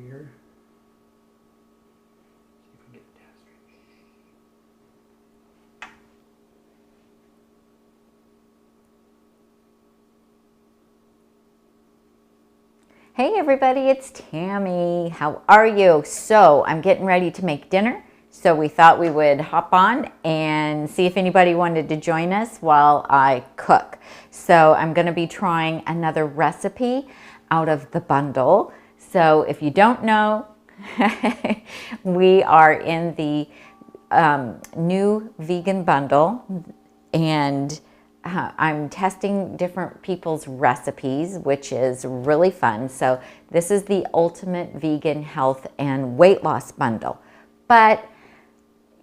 here. See if we can get the test right. Hey everybody, it's Tammy. How are you? So I'm getting ready to make dinner. So we thought we would hop on and see if anybody wanted to join us while I cook. So I'm going to be trying another recipe out of the bundle. So if you don't know, we are in the new vegan bundle, and I'm testing different people's recipes, which is really fun. So this is the ultimate vegan health and weight loss bundle. But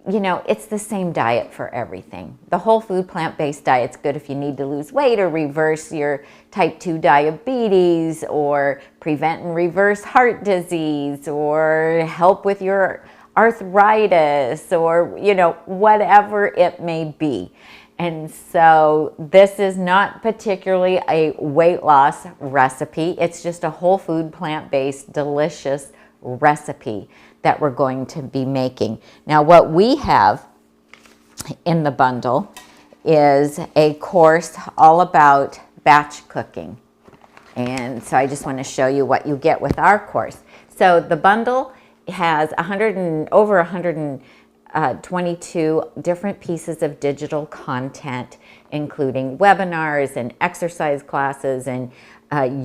you know, it's the same diet for everything. The whole food plant-based diet's good if you need to lose weight or reverse your type 2 diabetes or prevent and reverse heart disease or help with your arthritis or, you know, whatever it may be. And so this is not particularly a weight loss recipe. It's just a whole food plant-based delicious recipe that we're going to be making. Now what we have in the bundle is a course all about batch cooking. And so I just want to show you what you get with our course. So the bundle has over 122 different pieces of digital content, including webinars and exercise classes and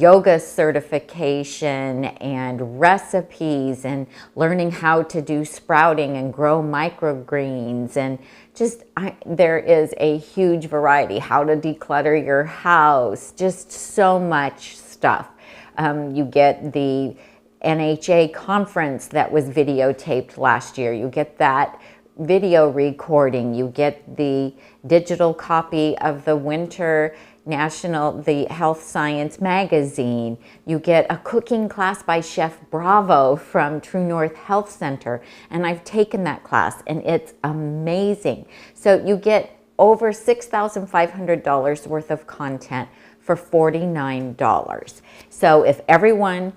yoga certification and recipes and learning how to do sprouting and grow microgreens, and just there is a huge variety, how to declutter your house, just so much stuff. You get the NHA conference that was videotaped last year. You get that video recording. You get the digital copy of the winter the Health Science magazine. You get a cooking class by Chef Bravo from True North Health Center. And I've taken that class and it's amazing. So you get over $6,500 worth of content for $49. So if everyone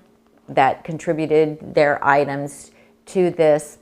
that contributed their items to this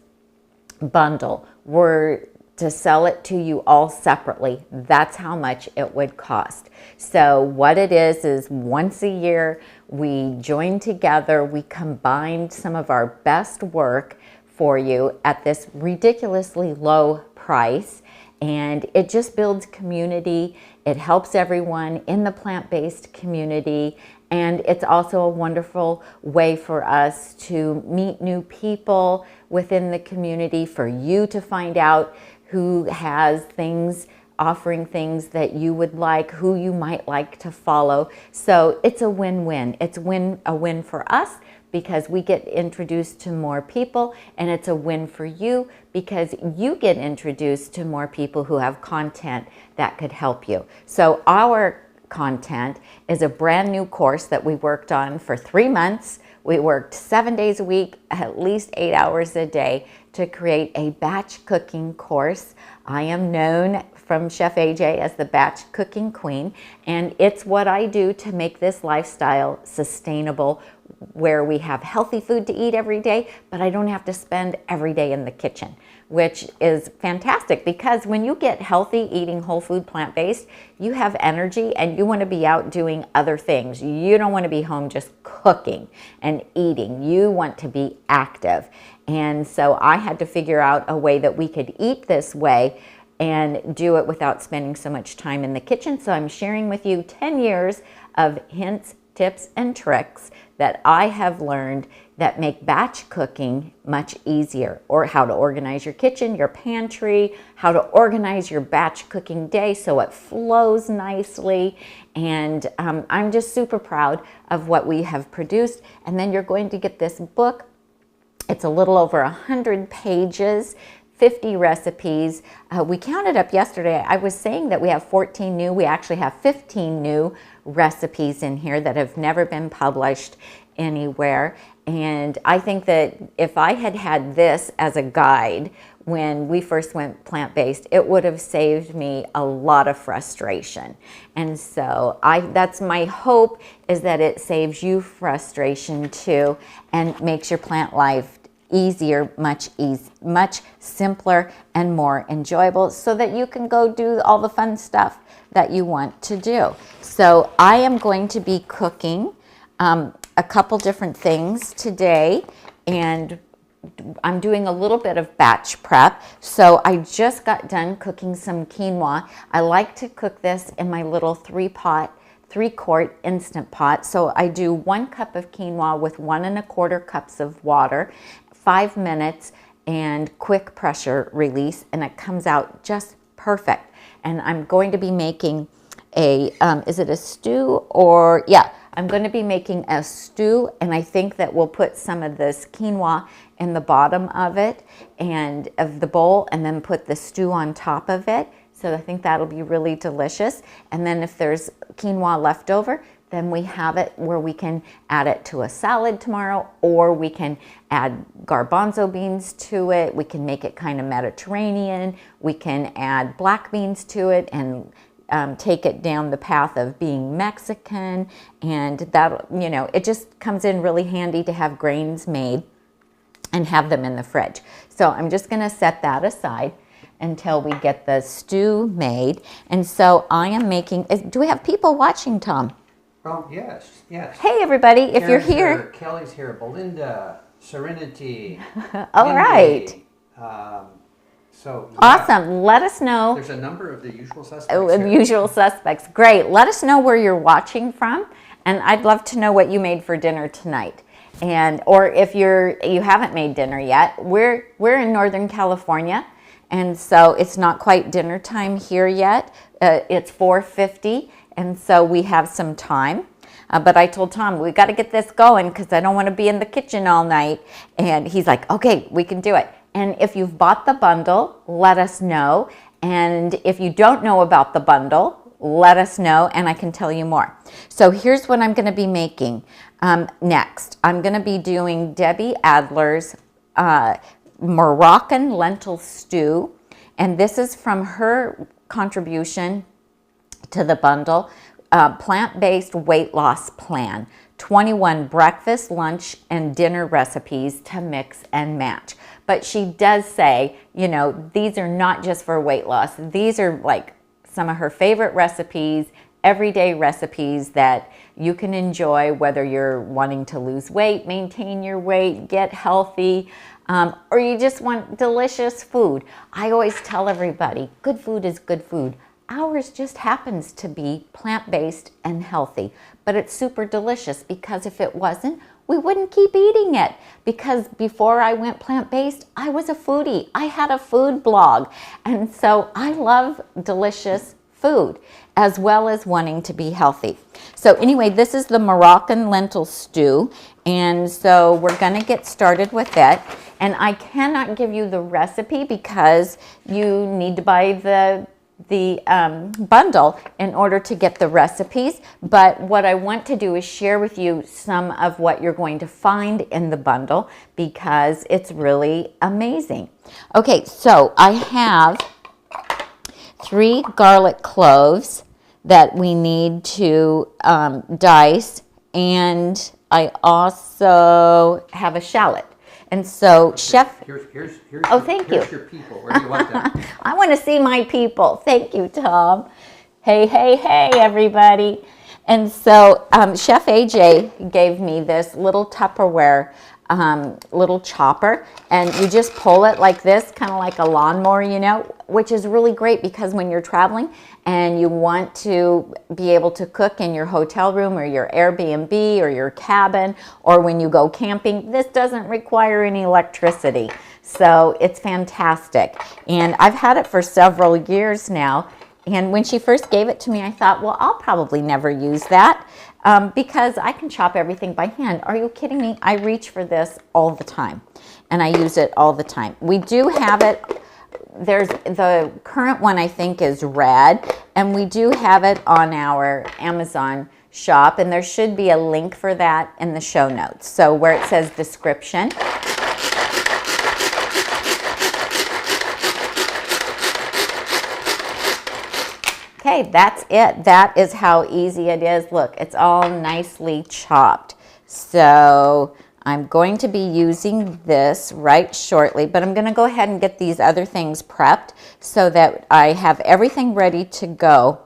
bundle were to sell it to you all separately, that's how much it would cost. So what it is once a year we join together, we combine some of our best work for you at this ridiculously low price, and it just builds community. It helps everyone in the plant-based community, and it's also a wonderful way for us to meet new people within the community, for you to find out who has things, offering things that you would like, who you might like to follow. So it's a win-win. It's a win for us because we get introduced to more people, and it's a win for you because you get introduced to more people who have content that could help you. So our content is a brand new course that we worked on for 3 months. We worked 7 days a week, at least 8 hours a day, to create a batch cooking course. I am known from Chef AJ as the batch cooking queen, and it's what I do to make this lifestyle sustainable, where we have healthy food to eat every day, but I don't have to spend every day in the kitchen, which is fantastic because when you get healthy eating whole food plant-based, you have energy and you want to be out doing other things. You don't want to be home just cooking and eating. You want to be active. And so I had to figure out a way that we could eat this way and do it without spending so much time in the kitchen. So I'm sharing with you 10 years of hints, tips, and tricks that I have learned that make batch cooking much easier, or how to organize your kitchen, your pantry, how to organize your batch cooking day so it flows nicely. And I'm just super proud of what we have produced. And then you're going to get this book. It's a little over 100 pages, 50 recipes. We counted up yesterday. I was saying that we have 14 new. We actually have 15 new recipes in here that have never been published. anywhere. And I think that if I had had this as a guide when we first went plant-based, it would have saved me a lot of frustration. And so that's my hope, is that it saves you frustration too and makes your plant life easier, much simpler and more enjoyable, so that you can go do all the fun stuff that you want to do. So I am going to be cooking a couple different things today, and I'm doing a little bit of batch prep. So I just got done cooking some quinoa. I like to cook this in my little 3-quart Instant Pot. So I do 1 cup of quinoa with 1 1/4 cups of water, 5 minutes, and quick pressure release, and it comes out just perfect. And I'm going to be making is it a stew or, yeah, I'm going to be making a stew, and I think that we'll put some of this quinoa in the bottom of it and of the bowl, and then put the stew on top of it. So I think that'll be really delicious. And then if there's quinoa left over, then we have it where we can add it to a salad tomorrow, or we can add garbanzo beans to it. We can make it kind of Mediterranean. We can add black beans to it and take it down the path of being Mexican. And that, you know, it just comes in really handy to have grains made and have them in the fridge. So I'm just gonna set that aside until we get the stew made. And so I am making, do we have people watching, Tom? Oh, yes, yes. Hey, everybody, if you're here. Kelly's here, Belinda, Serenity. All Indy. Right. So yeah, awesome. Let us know. there's a number of the usual suspects here. Usual suspects. Great. Let us know where you're watching from, and I'd love to know what you made for dinner tonight. And or if you haven't made dinner yet, we're in Northern California, and so it's not quite dinner time here yet. It's 4:50, and so we have some time. But I told Tom, we got to get this going because I don't want to be in the kitchen all night. And he's like, okay, we can do it. And if you've bought the bundle, let us know. And if you don't know about the bundle, let us know, and I can tell you more. So here's what I'm going to be making next. I'm going to be doing Debbie Adler's Moroccan Lentil Stew. And this is from her contribution to the bundle, Plant-Based Weight Loss Plan. 21 breakfast, lunch, and dinner recipes to mix and match. But she does say, you know, these are not just for weight loss. These are like some of her favorite recipes, everyday recipes that you can enjoy whether you're wanting to lose weight, maintain your weight, get healthy, or you just want delicious food. I always tell everybody, good food is good food. Ours just happens to be plant-based and healthy, but it's super delicious because if it wasn't, we wouldn't keep eating it. Because before I went plant-based, I was a foodie. I had a food blog. And so I love delicious food as well as wanting to be healthy. So anyway, this is the Moroccan Lentil Stew. And so we're gonna get started with it. And I cannot give you the recipe because you need to buy the bundle in order to get the recipes. But what I want to do is share with you some of what you're going to find in the bundle because it's really amazing. Okay, so I have 3 garlic cloves that we need to dice, and I also have a shallot. And so, Chef... Here's oh, thank you. Here's your people. Where do you want them? I want to see my people. Thank you, Tom. Hey, hey, hey, everybody. And so, Chef AJ gave me this little Tupperware little chopper, and you just pull it like this, kind of like a lawnmower, you know, which is really great because when you're traveling and you want to be able to cook in your hotel room or your Airbnb or your cabin, or when you go camping, this doesn't require any electricity. So it's fantastic. And I've had it for several years now. And when she first gave it to me, I thought, well, I'll probably never use that because I can chop everything by hand. Are you kidding me? I reach for this all the time, and I use it all the time. We do have it. There's the current one, I think, is red, and we do have it on our Amazon shop, and there should be a link for that in the show notes. So where it says description. Okay, that's it. That is how easy it is. Look, it's all nicely chopped. So I'm going to be using this right shortly, but I'm going to go ahead and get these other things prepped so that I have everything ready to go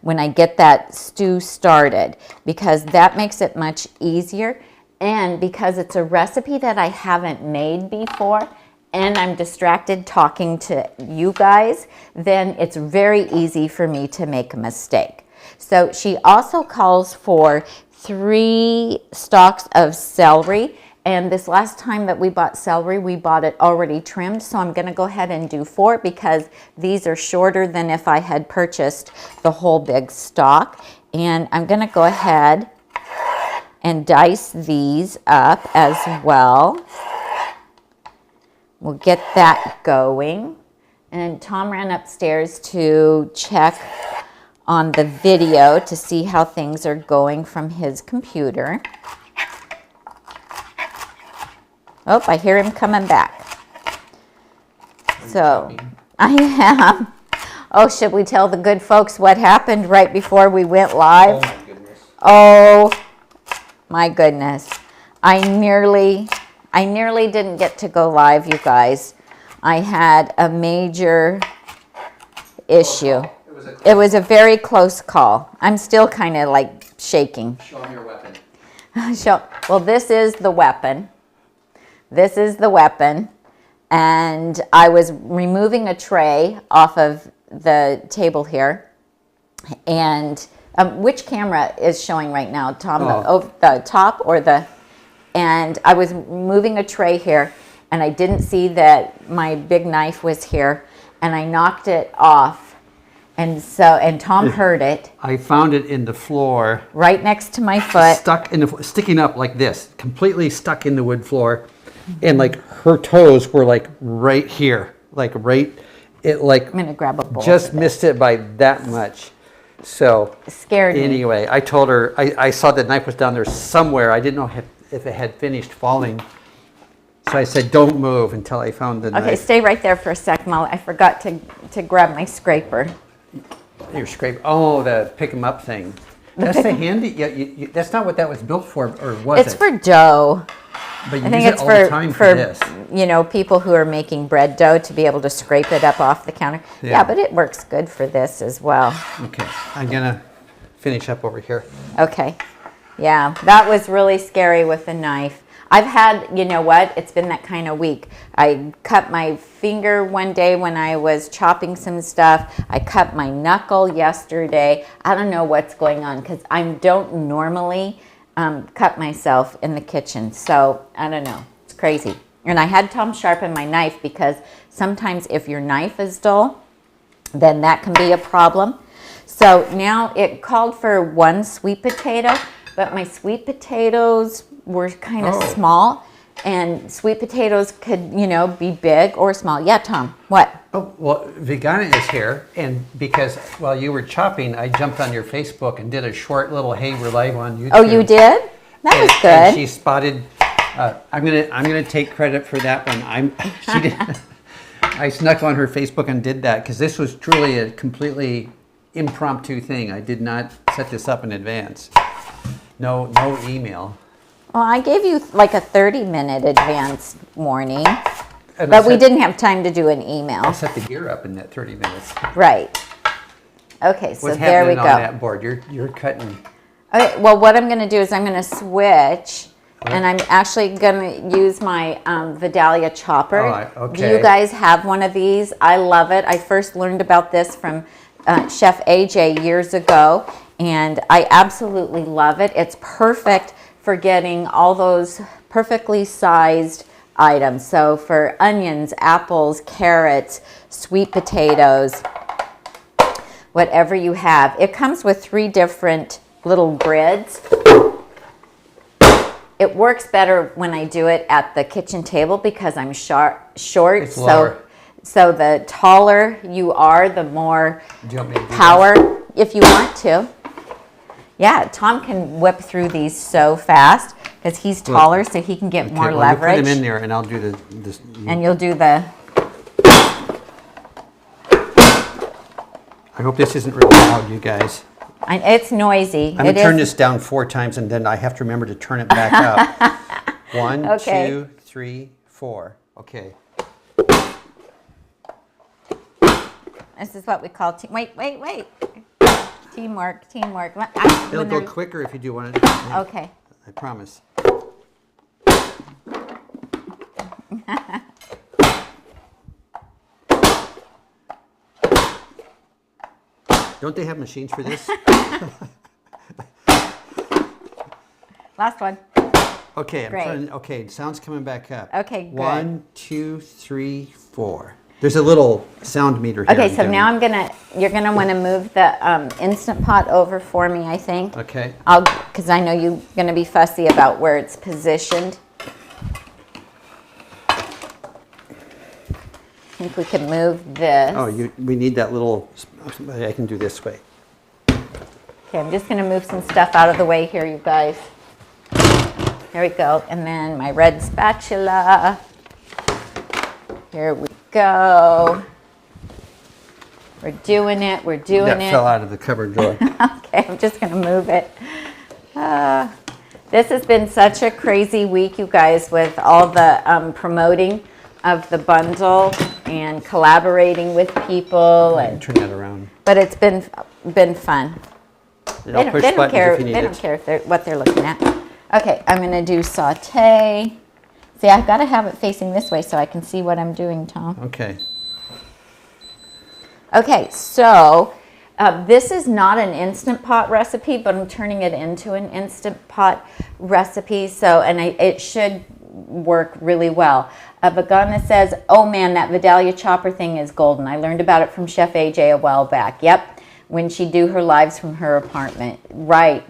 when I get that stew started, because that makes it much easier, and because it's a recipe that I haven't made before and I'm distracted talking to you guys, then it's very easy for me to make a mistake. So she also calls for 3 stalks of celery, and this last time that we bought celery, we bought it already trimmed, so I'm going to go ahead and do 4 because these are shorter than if I had purchased the whole big stalk. And I'm going to go ahead and dice these up as well. We'll get that going. And Tom ran upstairs to check on the video to see how things are going from his computer. Oh, I hear him coming back. So, I am. Oh, should we tell the good folks what happened right before we went live? Oh, my goodness. Oh, my goodness. I nearly didn't get to go live, you guys. I had a major issue. It was a very close call. I'm still kind of like shaking. Show them your weapon. Well, this is the weapon. This is the weapon. And I was removing a tray off of the table here. And which camera is showing right now, Tom? The top or the... And I was moving a tray here, and I didn't see that my big knife was here, and I knocked it off. And Tom heard it. I found it in the floor. Right next to my foot. Sticking up like this, completely stuck in the wood floor. And like her toes were like right here, I'm gonna grab a bowl. Just missed it by that much. So scared me. Anyway, I told her, I saw the knife was down there somewhere. I didn't know if it had finished falling. So I said, don't move until I found the knife. Okay, stay right there for a sec, Molly. I forgot to grab my scraper. Your scraper. Oh, the pick 'em up thing. That's the handy. Yeah, that's not what that was built for, or was it? It's for dough. But you I think use it's it all the time for this. People who are making bread dough to be able to scrape it up off the counter. Yeah, but it works good for this as well. Okay, I'm gonna finish up over here. Okay. Yeah, that was really scary with the knife. I've had, it's been that kind of week. I cut my finger one day when I was chopping some stuff. I cut my knuckle yesterday. I don't know what's going on because I don't normally cut myself in the kitchen. So I don't know. It's crazy. And I had Tom sharpen my knife because sometimes if your knife is dull, then that can be a problem. So now it called for 1 sweet potato. But my sweet potatoes were kind of small, and sweet potatoes could, be big or small. Yeah, Tom, what? Oh, well, Vegana is here, and because while you were chopping, I jumped on your Facebook and did a short little "Hey, we're live on YouTube." Oh, you did? That was good. And she spotted. I'm gonna take credit for that one. She did. I snuck on her Facebook and did that because this was truly a completely impromptu thing. I did not set this up in advance. No email. Well, I gave you like a 30-minute advance warning, but we didn't have time to do an email. I set the gear up in that 30 minutes. Right. Okay, so there we go. What's happening on that board? You're cutting. Okay, well, what I'm going to do is I'm going to switch, and I'm actually going to use my Vidalia chopper. Okay. Do you guys have one of these? I love it. I first learned about this from Chef AJ years ago. And I absolutely love it. It's perfect for getting all those perfectly sized items. So for onions, apples, carrots, sweet potatoes, whatever you have. It comes with 3 different little grids. It works better when I do it at the kitchen table because I'm short. It's lower. So the taller you are, the more Do you want me to do power, if you want to. Yeah, Tom can whip through these so fast because he's taller, so he can get more well, leverage. you put them in there, and I'll do this. And you'll do the... I hope this isn't really loud, you guys. It's noisy. I'm going to turn this down 4 times, and then I have to remember to turn it back up. 1, Okay. 2, 3, 4. Okay. This is what we call wait. Teamwork. It'll go quicker if you do one at a time. Okay. I promise. Don't they have machines for this? Last one. Okay, Great. okay, sound's coming back up. Okay, good. 1, 2, 3, 4. There's a little sound meter here. Okay, so now you're gonna want to move the Instant Pot over for me, I think. Okay. Because I know you're gonna be fussy about where it's positioned. I think we can move this. Oh, we need that little, I can do this way. Okay, I'm just gonna move some stuff out of the way here, you guys. There we go, and then my red spatula. Here we go. We're doing it. That fell out of the cupboard drawer. Okay, I'm just gonna move it. This has been such a crazy week, you guys, with all the promoting of the bundle and collaborating with people. And turn that around. but it's been fun. And I'll push buttons if you need They it. don't care what they're looking at. Okay, I'm gonna do saute. See, I've got to have it facing this way so I can see what I'm doing, Tom. Okay. Okay, so this is not an Instant Pot recipe, but I'm turning it into an Instant Pot recipe. So, it should work really well. Vegana says, oh man, that Vidalia chopper thing is golden. I learned about it from Chef AJ a while back. Yep, when she'd do her lives from her apartment. Right,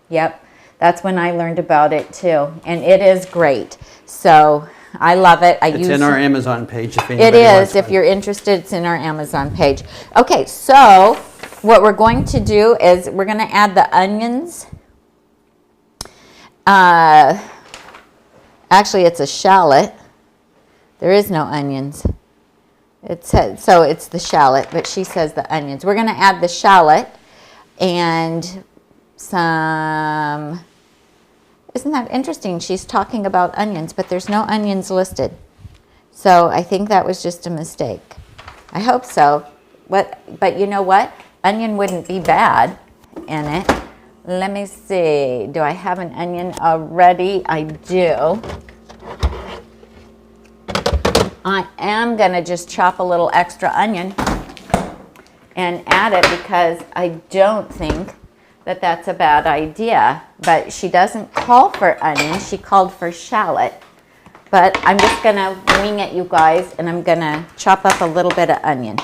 yep. That's when I learned about it too. And it is great. So I love it. It's in our Amazon page if anybody It is. wants If one. you're interested, it's in our Amazon page. Okay, so what we're going to do is we're going to add the onions. Actually, it's a shallot. There is no onions. So it's the shallot, but she says the onions. We're going to add the shallot and some... Isn't that interesting? She's talking about onions, but there's no onions listed. So I think that was just a mistake. I hope so. But you know what? Onion wouldn't be bad in it. Let me see. Do I have an onion already? I do. I am going to just chop a little extra onion and add it because I don't think that that's a bad idea. But she doesn't call for onion. She called for shallot. But I'm just going to wing it, you guys, and I'm going to chop up a little bit of onion.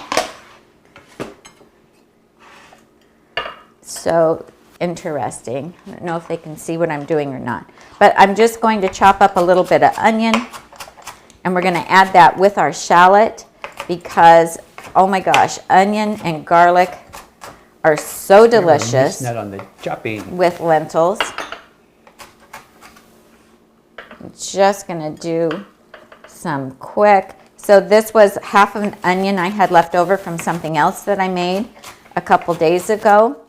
So interesting. I don't know if they can see what I'm doing or not. But I'm just going to chop up a little bit of onion, and we're going to add that with our shallot because, oh my gosh, onion and garlic are so delicious On the chopping. with lentils. I'm just going to do some quick. So this was half of an onion I had left over from something else that I made a couple days ago.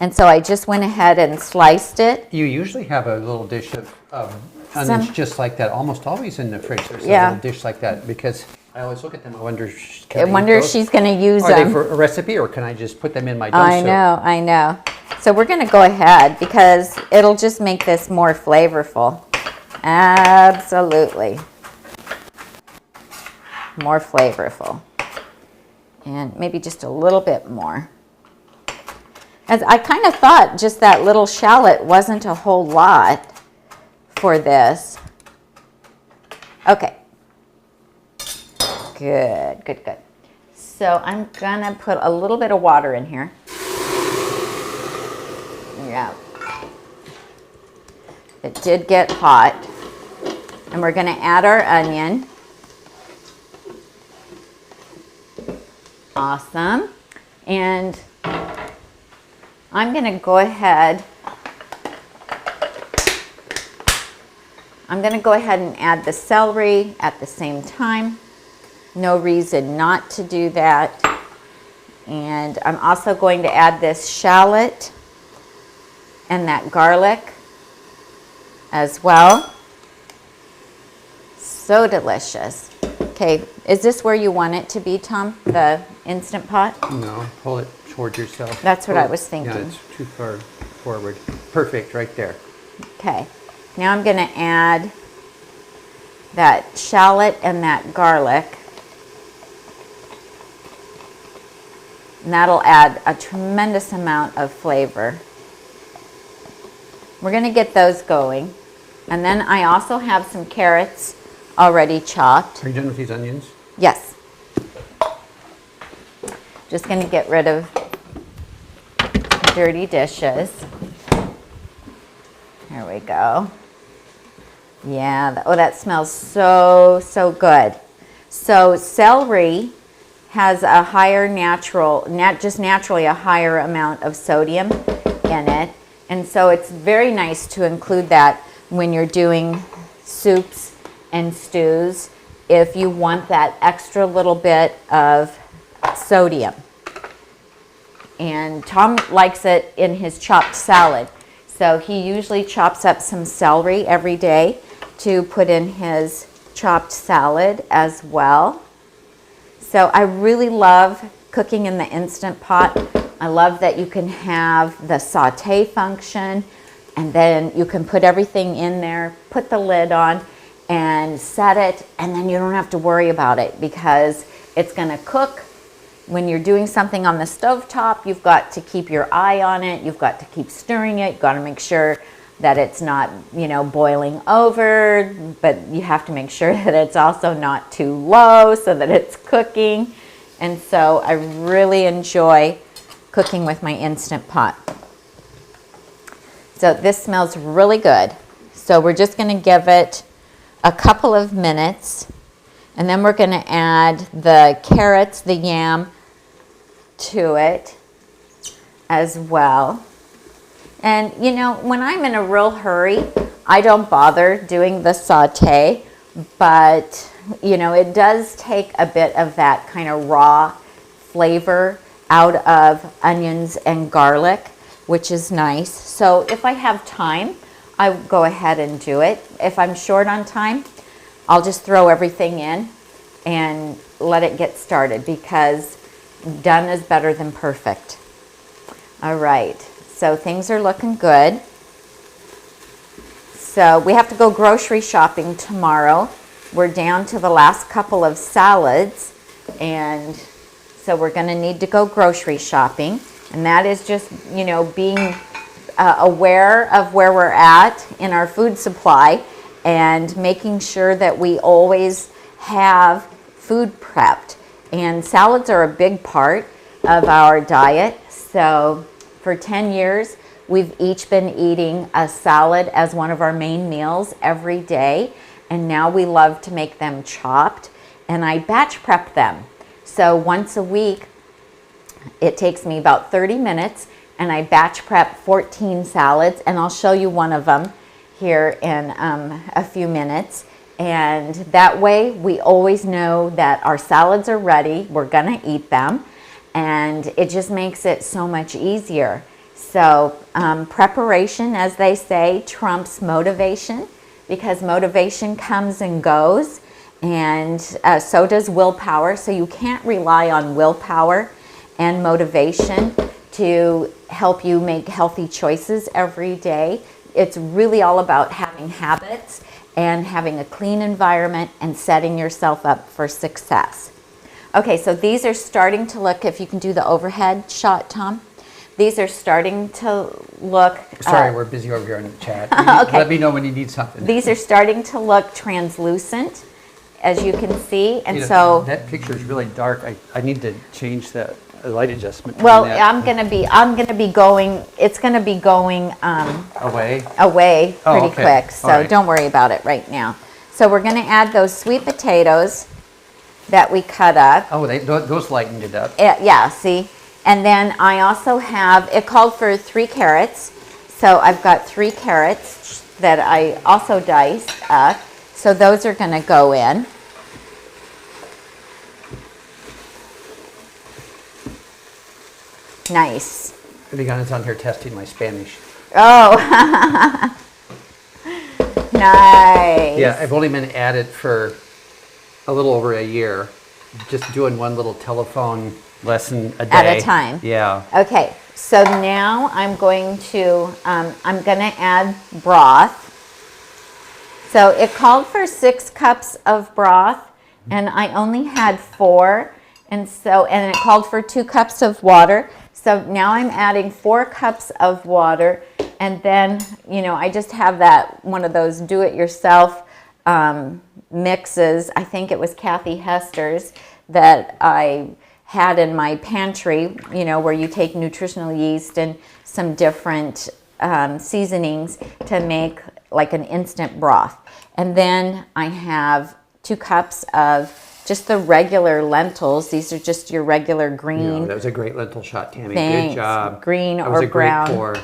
And so I just went ahead and sliced it. You usually have a little dish of onions just like that, almost always in the fridge. There's a little dish like that because I always look at them. I wonder if she's going to use them. Are they for a recipe or can I just put them in my dumpster? I know. So we're going to go ahead because it'll just make this more flavorful. Absolutely. More flavorful. And maybe just a little bit more. As I kind of thought just that little shallot wasn't a whole lot for this. Okay. Good. So I'm gonna put a little bit of water in here. Yeah. It did get hot. And we're gonna add our onion. Awesome. And I'm going to go ahead. I'm going to go ahead and add the celery at the same time. No reason not to do that. And I'm also going to add this shallot and that garlic as well. So delicious. Okay, is this where you want it to be, Tom? The Instant Pot? No, pull it towards yourself. That's what I was thinking. Yeah, it's too far forward. Perfect, right there. Okay, now I'm going to add that shallot and that garlic. And that'll add a tremendous amount of flavor. We're going to get those going. And then I also have some carrots already chopped. Are you done with these onions? Yes. Just going to get rid of dirty dishes. There we go. Yeah, oh, that smells so, so good. So celery has a higher naturally a higher amount of sodium in it. And so it's very nice to include that when you're doing soups and stews if you want that extra little bit of sodium. And Tom likes it in his chopped salad. So he usually chops up some celery every day to put in his chopped salad as well. So I really love cooking in the Instant Pot. I love that you can have the saute function, and then you can put everything in there, put the lid on, and set it, and then you don't have to worry about it because it's going to cook. When you're doing something on the stovetop, you've got to keep your eye on it. You've got to keep stirring it. You've got to make sure that it's not, boiling over, but you have to make sure that it's also not too low so that it's cooking. And so I really enjoy cooking with my Instant Pot. So this smells really good. So we're just going to give it a couple of minutes, and then we're going to add the carrots, the yam to it as well. And when I'm in a real hurry, I don't bother doing the saute, but it does take a bit of that kind of raw flavor out of onions and garlic, which is nice. So if I have time, I go ahead and do it. If I'm short on time, I'll just throw everything in and let it get started, because done is better than perfect. All right, so things are looking good. So we have to go grocery shopping tomorrow. We're down to the last couple of salads, and so we're going to need to go grocery shopping. And that is just, being aware of where we're at in our food supply and making sure that we always have food prepped. And salads are a big part of our diet. So for 10 years, we've each been eating a salad as one of our main meals every day. And now we love to make them chopped. And I batch prep them. So once a week, it takes me about 30 minutes, and I batch prep 14 salads, and I'll show you one of them here in a few minutes. And that way we always know that our salads are ready, we're gonna eat them, and it just makes it so much easier. So preparation, as they say, trumps motivation, because motivation comes and goes, and so does willpower. So you can't rely on willpower and motivation to help you make healthy choices every day. It's really all about having habits and having a clean environment and setting yourself up for success. Okay, so these are starting to look, if you can do the overhead shot, Tom. These are starting to look... Sorry, we're busy over here in the chat. Okay. Let me know when you need something. These are starting to look translucent, as you can see, and that picture is really dark. I need to change the light adjustment. Well, I'm gonna be going. It's gonna be going away pretty quick. So right. Don't worry about it right now. So we're gonna add those sweet potatoes that we cut up. Oh, those lightened it up. Yeah, see, And then I also have, it called for 3 carrots. So I've got 3 carrots that I also diced up. So those are going to go in. Nice. Vegana's on here testing my Spanish. Oh, nice. Yeah, I've only been at it for a little over a year, just doing one little telephone lesson a day. At a time. Yeah. Okay, so now I'm going to add broth. So it called for 6 cups of broth, and I only had 4, and it called for 2 cups of water. So now I'm adding 4 cups of water, and then, you know, I just have that one of those do-it-yourself mixes. I think it was Kathy Hester's that I had in my pantry, you know, where you take nutritional yeast and some different seasonings to make like an instant broth. And then I have 2 cups of just the regular lentils. These are just your regular green. Yeah, that was a great lentil shot, Tami. Thanks. Good job. Green that or was a brown great pour.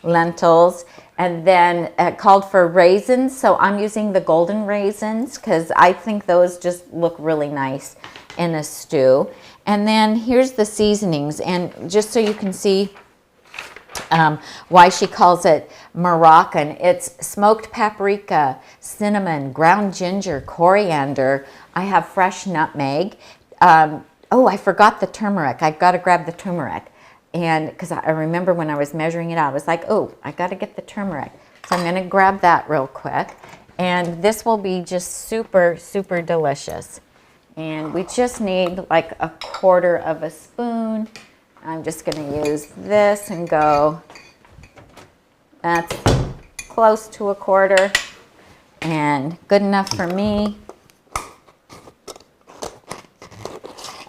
lentils. And then it called for raisins. So I'm using the golden raisins because I think those just look really nice in a stew. And then here's the seasonings. And just so you can see why she calls it Moroccan. It's smoked paprika, cinnamon, ground ginger, coriander. I have fresh nutmeg. Oh, I forgot the turmeric. I've got to grab the turmeric. And because I remember when I was measuring it out, I was like, oh, I got to get the turmeric. So I'm going to grab that real quick. And this will be just super, super delicious. And we just need like 1/4 of a spoon. I'm just going to use this and go, that's close to 1/4 and good enough for me.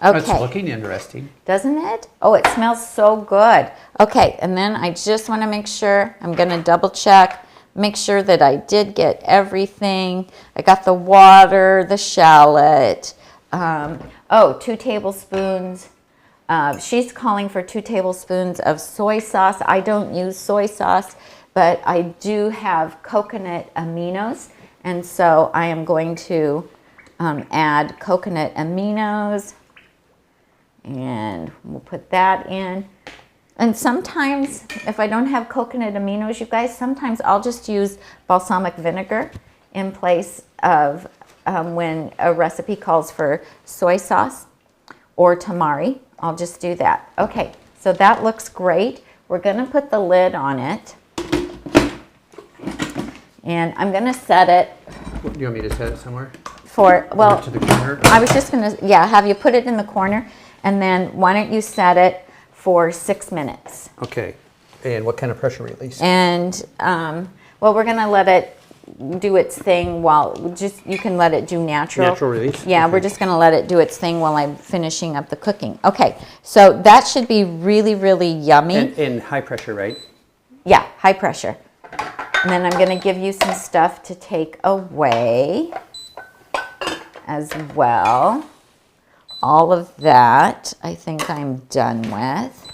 Okay. It's looking interesting. Doesn't it? Oh, it smells so good. Okay, and then I just want to make sure, I'm going to double check, make sure that I did get everything. I got the water, the shallot. 2 tablespoons. She's calling for 2 tablespoons of soy sauce. I don't use soy sauce, but I do have coconut aminos, and so I am going to add coconut aminos, and we'll put that in. And sometimes, if I don't have coconut aminos, you guys, sometimes I'll just use balsamic vinegar in place of when a recipe calls for soy sauce or tamari. I'll just do that. Okay, so that looks great. We're going to put the lid on it. And I'm going to set it. Do you want me to set it somewhere? Well, to the corner? I was just going to, have you put it in the corner. And then why don't you set it for 6 minutes. Okay. And what kind of pressure release? And, well, we're going to let it do its thing while, you can let it do natural. Natural release? Yeah, okay. We're just going to let it do its thing while I'm finishing up the cooking. Okay, so that should be really, really yummy. And high pressure, right? Yeah, high pressure. And then I'm going to give you some stuff to take away as well. All of that I think I'm done with.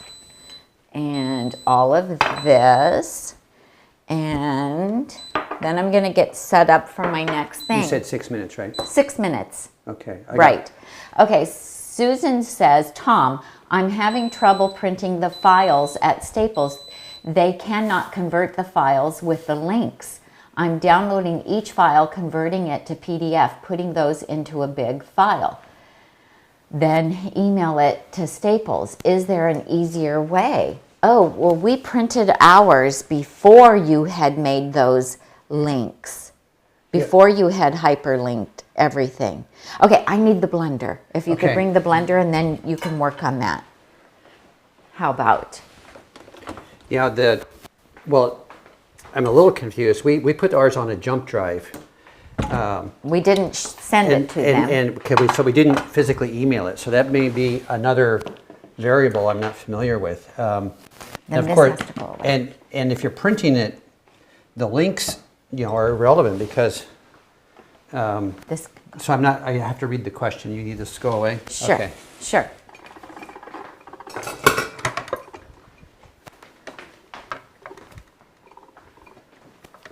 And all of this. And then I'm going to get set up for my next thing. You said 6 minutes, right? 6 minutes. Okay. Right. Okay, Susan says, Tom, I'm having trouble printing the files at Staples. They cannot convert the files with the links. I'm downloading each file, converting it to PDF, putting those into a big file. Then email it to Staples. Is there an easier way? Oh, well, we printed ours before you had made those links, before you had hyperlinked everything. Okay, I need the blender. If you could bring the blender, and then you can work on that. How about? Yeah, well, I'm a little confused. We put ours on a jump drive. We didn't send it to them. So we didn't physically email it. So that may be another variable I'm not familiar with. Then of this course, has to go away. and if you're printing it, the links, are irrelevant because. This. So I have to read the question. You need this to go away. Sure. Okay. Sure.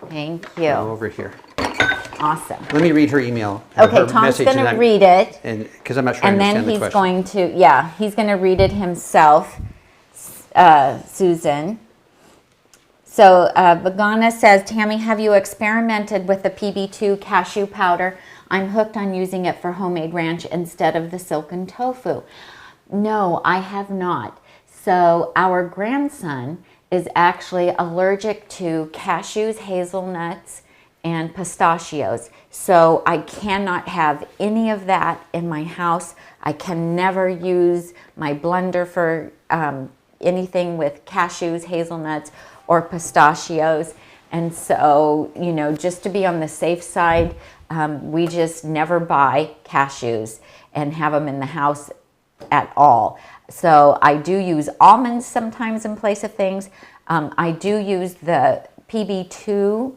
Thank Go you. over here. Awesome. Let me read her email. Okay, her Tom's message, going and to I'm- read it. And because I'm not sure I And then understand the he's question. going to, yeah, he's going to read it himself, Susan. So Vegana says, Tammy, have you experimented with the PB2 cashew powder? I'm hooked on using it for homemade ranch instead of the silken tofu. No, I have not. So our grandson is actually allergic to cashews, hazelnuts, and pistachios. So I cannot have any of that in my house. I can never use my blender for anything with cashews, hazelnuts, or pistachios. And so, you know, just to be on the safe side, we just never buy cashews and have them in the house at all. So I do use almonds sometimes in place of things. I do use the PB2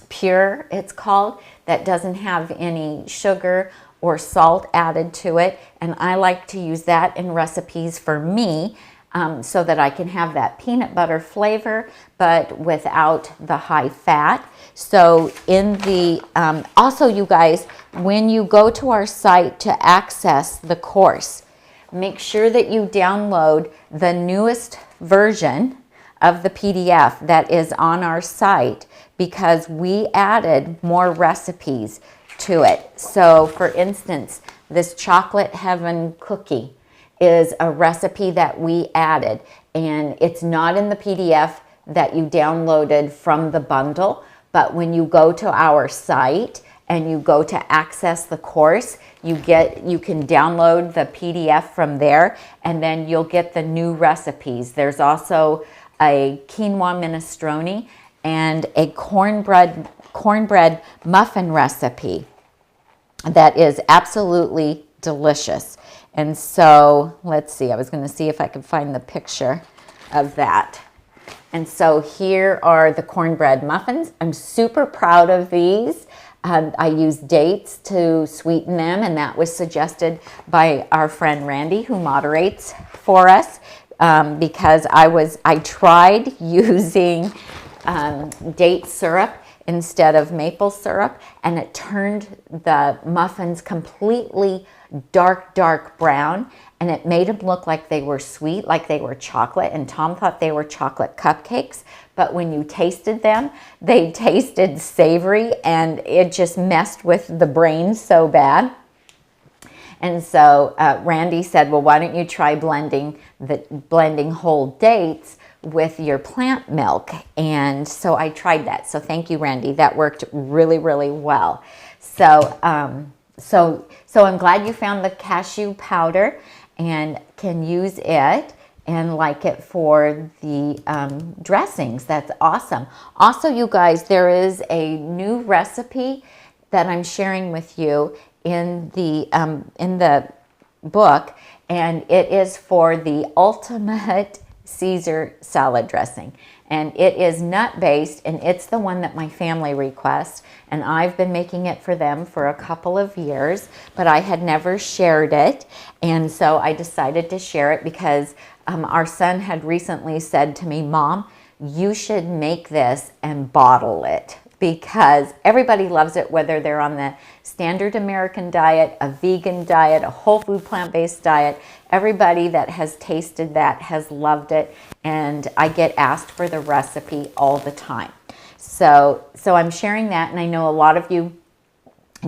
Pure, it's called, that doesn't have any sugar or salt added to it. And I like to use that in recipes for me so that I can have that peanut butter flavor, but without the high fat. So in the, also you guys, when you go to our site to access the course, make sure that you download the newest version of the PDF that is on our site, because we added more recipes to it. So for instance, this chocolate heaven cookie is a recipe that we added, and it's not in the PDF that you downloaded from the bundle, but when you go to our site and you go to access the course, you can download the PDF from there, and then you'll get the new recipes. There's also a quinoa minestrone and a cornbread muffin recipe that is absolutely delicious. And so let's see, I was going to see if I could find the picture of that. And so here are the cornbread muffins. I'm super proud of these. I use dates to sweeten them, and that was suggested by our friend Randy, who moderates for us, because I tried using date syrup instead of maple syrup, and it turned the muffins completely dark brown, and it made them look like they were sweet, like they were chocolate, and Tom thought they were chocolate cupcakes, but when you tasted them, they tasted savory, and it just messed with the brain so bad. And so Randy said, well, why don't you try blending whole dates with your plant milk? And so I tried that. So thank you, Randy. That worked really, really well. So so I'm glad you found the cashew powder and can use it and like it for the dressings. That's awesome. Also, you guys, there is a new recipe that I'm sharing with you in the book, and it is for the ultimate Caesar salad dressing, and it is nut based, and it's the one that my family requests, and I've been making it for them for a couple of years, but I had never shared it, and so I decided to share it because our son had recently said to me, Mom, you should make this and bottle it, because everybody loves it, whether they're on the standard American diet, a vegan diet, a whole food plant-based diet. Everybody that has tasted that has loved it, and I get asked for the recipe all the time. So I'm sharing that, and I know a lot of you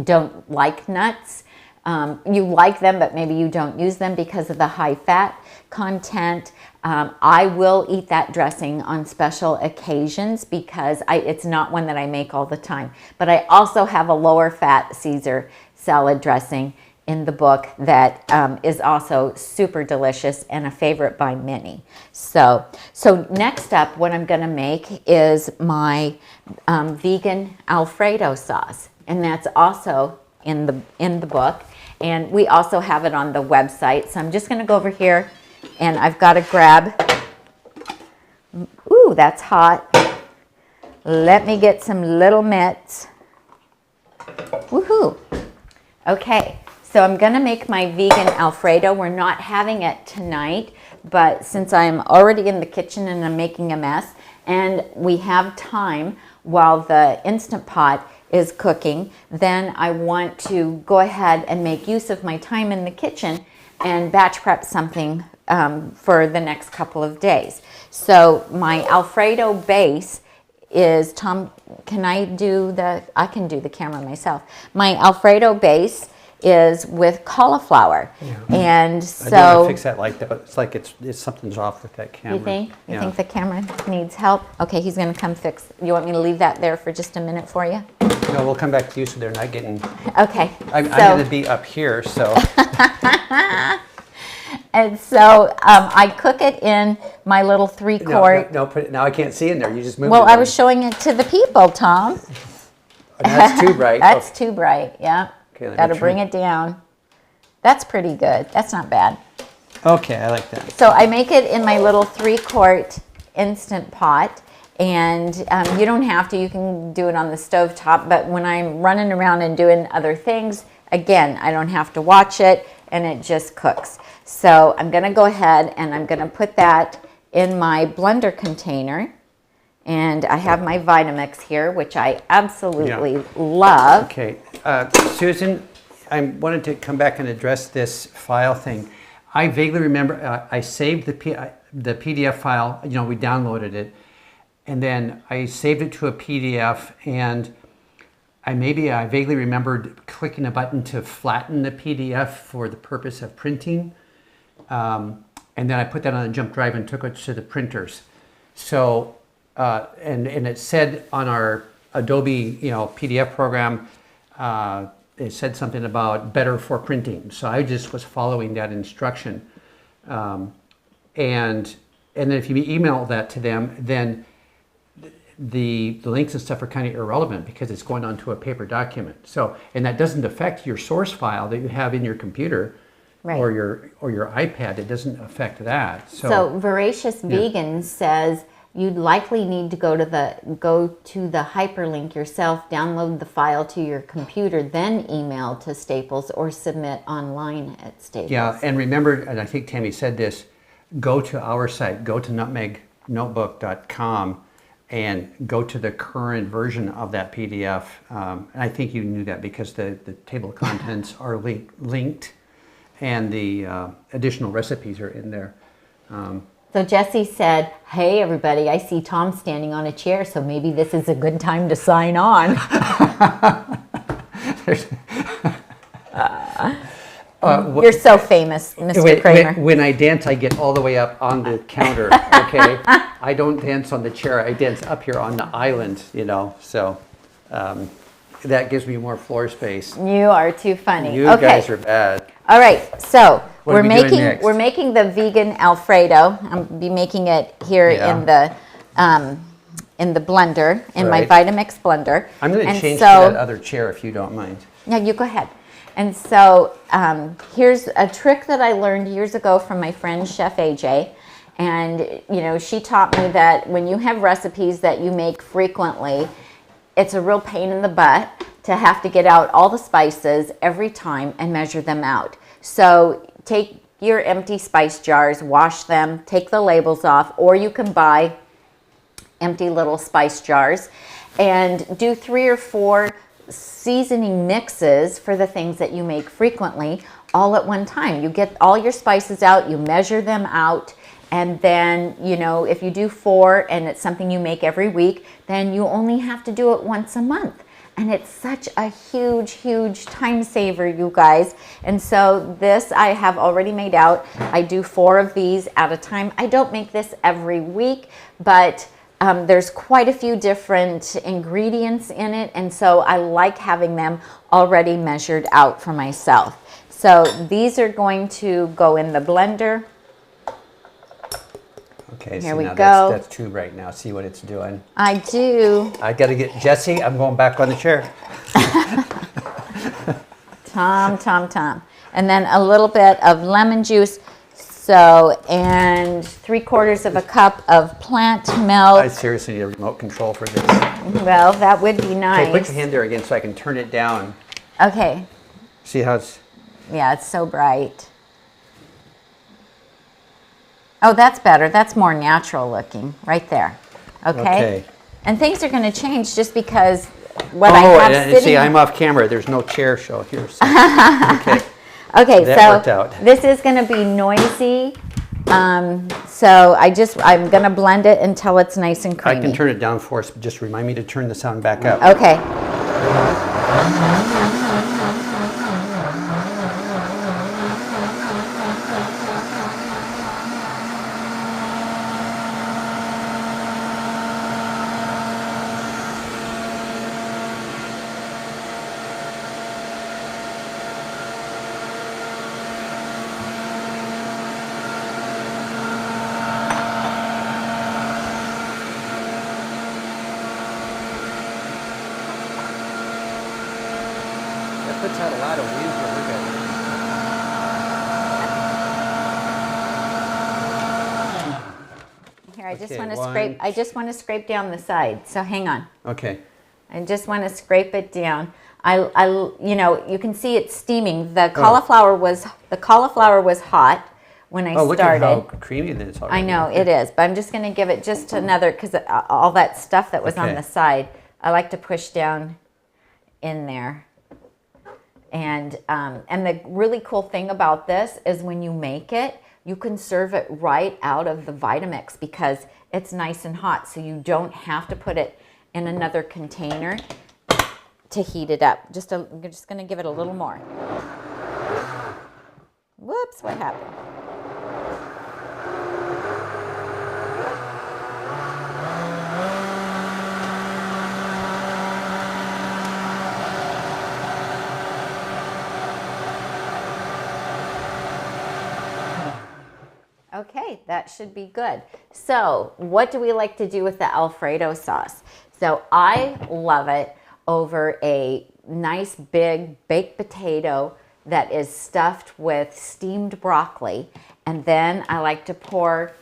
don't like nuts. You like them, but maybe you don't use them because of the high fat content. I will eat that dressing on special occasions because it's not one that I make all the time. But I also have a lower fat Caesar salad dressing in the book that is also super delicious and a favorite by many. So next up, what I'm going to make is my vegan Alfredo sauce, and that's also in the book. And we also have it on the website. So I'm just going to go over here, and I've got to grab, ooh, that's hot. Let me get some little mitts. Woohoo. Okay, so I'm going to make my vegan Alfredo. We're not having it tonight, but since I'm already in the kitchen and I'm making a mess, and we have time, while the Instant Pot is cooking, then I want to go ahead and make use of my time in the kitchen and batch prep something for the next couple of days. So my Alfredo base is, Tom, I can do the camera myself. My Alfredo base is with cauliflower. Yeah. And I don't want so to fix that like that, but it's like it's something's off with that camera. you think? Yeah. You think the camera needs help? Okay, he's going to come fix. You want me to leave that there for just a minute for you? No, we'll come back to you so they're not getting. Okay. I'm going to be up here, so. And so I cook it in my little 3-quart. No, put it, now I can't see in there. You just moved Well, it. I was showing it to the people, Tom. That's too bright. That's too bright, yeah. Okay, let Got me to bring try. it down. That's pretty good. That's not bad. Okay, I like that. So I make it in my little 3-quart Instant Pot. And you don't have to. You can do it on the stovetop. But when I'm running around and doing other things, again, I don't have to watch it, and it just cooks. So I'm going to go ahead and I'm going to put that in my blender container. And I have my Vitamix here, which I absolutely love. Okay, Susan, I wanted to come back and address this file thing. I vaguely remember I saved the PDF file. You know, we downloaded it, and then I saved it to a PDF, and I vaguely remembered clicking a button to flatten the PDF for the purpose of printing, and then I put that on a jump drive and took it to the printers. So, and it said on our Adobe, PDF program, it said something about better for printing. So I just was following that instruction, and then if you email that to them, then the links and stuff are kind of irrelevant because it's going onto a paper document. So, and that doesn't affect your source file that you have in your computer, right, or your iPad. It doesn't affect that. So Voracious Vegan says you'd likely need to go to the hyperlink yourself, download the file to your computer, then email to Staples or submit online at Staples. Yeah, and remember, and I think Tami said this, go to our site, go to nutmegnotebook.com and go to the current version of that PDF. And I think you knew that because the table of contents are linked and the additional recipes are in there. So Jesse said, hey everybody, I see Tom standing on a chair, so maybe this is a good time to sign on. You're so famous, Mr. Kramer. When I dance, I get all the way up on the counter, okay? I don't dance on the chair. I dance up here on the island, so that gives me more floor space. You are too funny. You guys are bad. All right, so What are we doing next? we're making the vegan Alfredo. I'll be making it here in the blender, in my Right. Vitamix blender. I'm going to change to that other chair if you don't mind. Yeah, you go ahead. And so here's a trick that I learned years ago from my friend Chef AJ. And, she taught me that when you have recipes that you make frequently, it's a real pain in the butt to have to get out all the spices every time and measure them out. So take your empty spice jars, wash them, take the labels off, or you can buy empty little spice jars and do 3 or 4 seasoning mixes for the things that you make frequently all at one time. You get all your spices out, you measure them out, and then, if you do 4 and it's something you make every week, then you only have to do it once a month. And it's such a huge, huge time saver, you guys. And so this I have already made out. I do 4 of these at a time. I don't make this every week, but there's quite a few different ingredients in it, and so I like having them already measured out for myself. So these are going to go in the blender. Okay, Here so we now go. That's 2 right now. See what it's doing. I do. I got to get Jesse. I'm going back on the chair. Tom. And then a little bit of lemon juice. So, and 3/4 of a cup of plant milk. I seriously need a remote control for this. Well, that would be nice. Okay, put your hand there again so I can turn it down. Okay. See how it's... Yeah, it's so bright. Oh, that's better. That's more natural looking right there. Okay. And things are going to change just because what I have and sitting. see, I'm off camera. There's no chair show here. So. Okay. Okay, That worked out. this is going to be noisy. So I'm going to blend it until it's nice and creamy. I can turn it down for us, but just remind me to turn the sound back up. Okay. That puts out a lot of wind. Here, I just Okay, want to one. scrape. I just want to scrape down the side. So hang on. Okay. I just want to scrape it down. You know, you can see it's steaming. The cauliflower was hot when I Oh, started. look at how creamy it is already. I know it is, but I'm just going to give it just another because all that stuff that was on Okay. the side, I like to push down in there. And the really cool thing about this is when you make it, you can serve it right out of the Vitamix because it's nice and hot, so you don't have to put it in another container to heat it up. I'm just going to give it a little more. Whoops, what happened? Okay, that should be good. So what do we like to do with the Alfredo sauce? So I love it over a nice big baked potato that is stuffed with steamed broccoli. And then I like to pour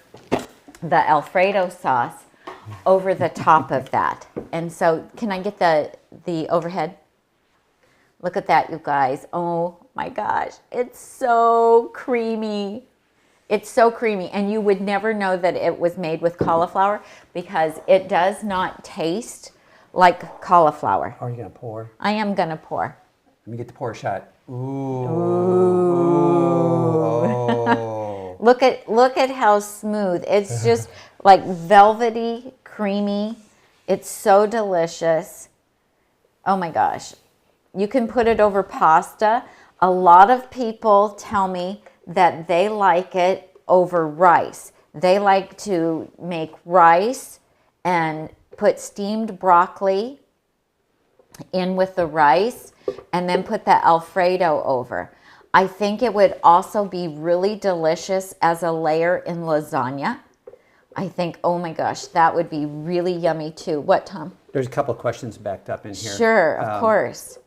the Alfredo sauce over the top of that. And so can I get the overhead? Look at that, you guys. Oh my gosh, it's so creamy. It's so creamy, and you would never know that it was made with cauliflower because it does not taste like cauliflower. How are you going to pour? I am going to pour. Let me get the pour shot. Ooh. Oh. Look at how smooth. It's just like velvety, creamy. It's so delicious. Oh my gosh. You can put it over pasta. A lot of people tell me that they like it over rice. They like to make rice and put steamed broccoli in with the rice and then put the Alfredo over. I think it would also be really delicious as a layer in lasagna. I think, oh my gosh, that would be really yummy too. What, Tom? There's a couple of questions backed up in here. Sure, of course.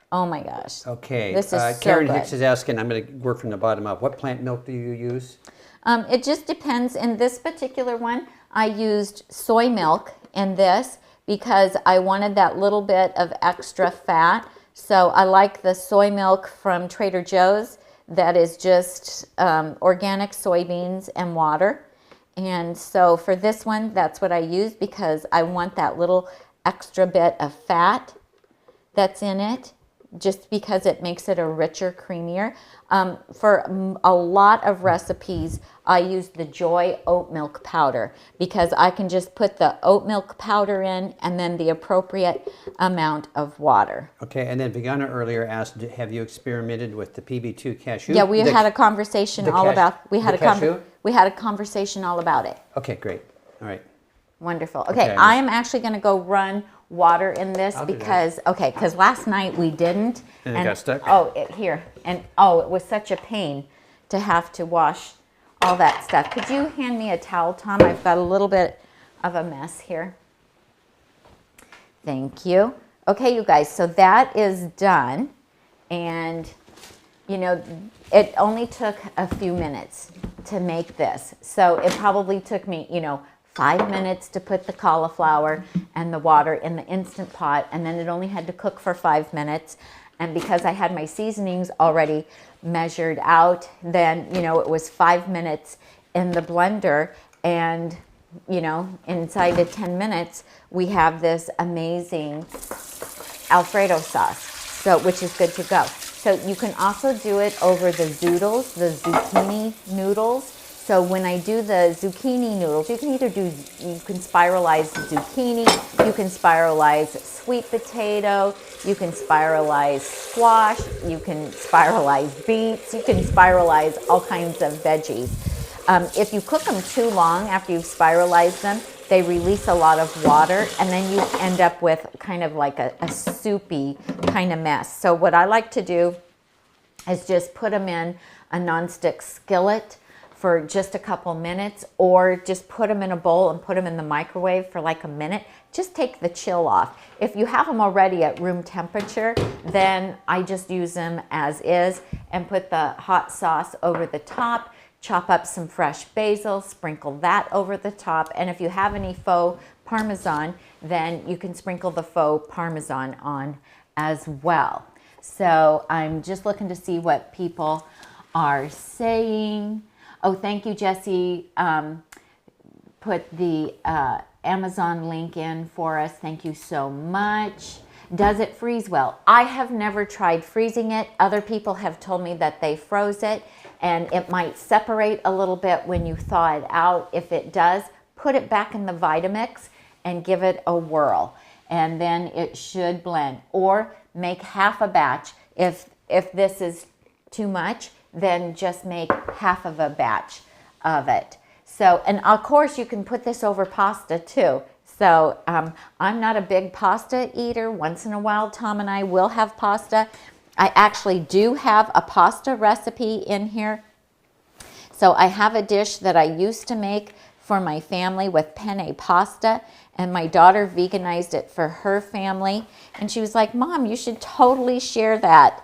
Oh my gosh. Okay. This is so Karen good. Hicks is asking, I'm going to work from the bottom up. What plant milk do you use? It just depends. In this particular one, I used soy milk in this because I wanted that little bit of extra fat. So I like the soy milk from Trader Joe's that is just organic soybeans and water. And so for this one, that's what I use because I want that little extra bit of fat that's in it, just because it makes it a richer, creamier. For a lot of recipes, I use the Joy oat milk powder because I can just put the oat milk powder in and then the appropriate amount of water. Okay, and then Vegana earlier asked, have you experimented with the PB2 cashew? Yeah, we had a conversation all about. We had cashew? We had a conversation all about it. Okay, great. All right. Wonderful. Okay, Okay, I am actually going to go run water in this I'll do that. because last night we didn't. And it got stuck? Here. And it was such a pain to have to wash all that stuff. Could you hand me a towel, Tom? I've got a little bit of a mess here. Thank you. Okay, you guys, so that is done. And, you know, it only took a few minutes to make this. So it probably took me, 5 minutes to put the cauliflower and the water in the Instant Pot, and then it only had to cook for 5 minutes. And because I had my seasonings already measured out, then, it was 5 minutes in the blender, and you know, inside of 10 minutes, we have this amazing Alfredo sauce, so which is good to go. So you can also do it over the zoodles, the zucchini noodles. So when I do the zucchini noodles, you can either do, you can spiralize zucchini, you can spiralize sweet potato, you can spiralize squash, you can spiralize beets, you can spiralize all kinds of veggies. If you cook them too long after you've spiralized them, they release a lot of water, and then you end up with kind of like a soupy kind of mess. So what I like to do is just put them in a nonstick skillet for just a couple minutes, or just put them in a bowl and put them in the microwave for like a minute. Just take the chill off. If you have them already at room temperature, then I just use them as is and put the hot sauce over the top. Chop up some fresh basil, sprinkle that over the top, and if you have any faux Parmesan, then you can sprinkle the faux Parmesan on as well. So I'm just looking to see what people are saying. Oh, thank you, Jesse. Put the Amazon link in for us. Thank you so much. Does it freeze well? I have never tried freezing it. Other people have told me that they froze it, and it might separate a little bit when you thaw it out. If it does, put it back in the Vitamix and give it a whirl, and then it should blend. Or make half a batch. If this is too much, then just make half of a batch of it. So, and of course you can put this over pasta too. So I'm not a big pasta eater. Once in a while, Tom and I will have pasta. I actually do have a pasta recipe in here. So I have a dish that I used to make for my family with penne pasta, and my daughter veganized it for her family. And she was like, Mom, you should totally share that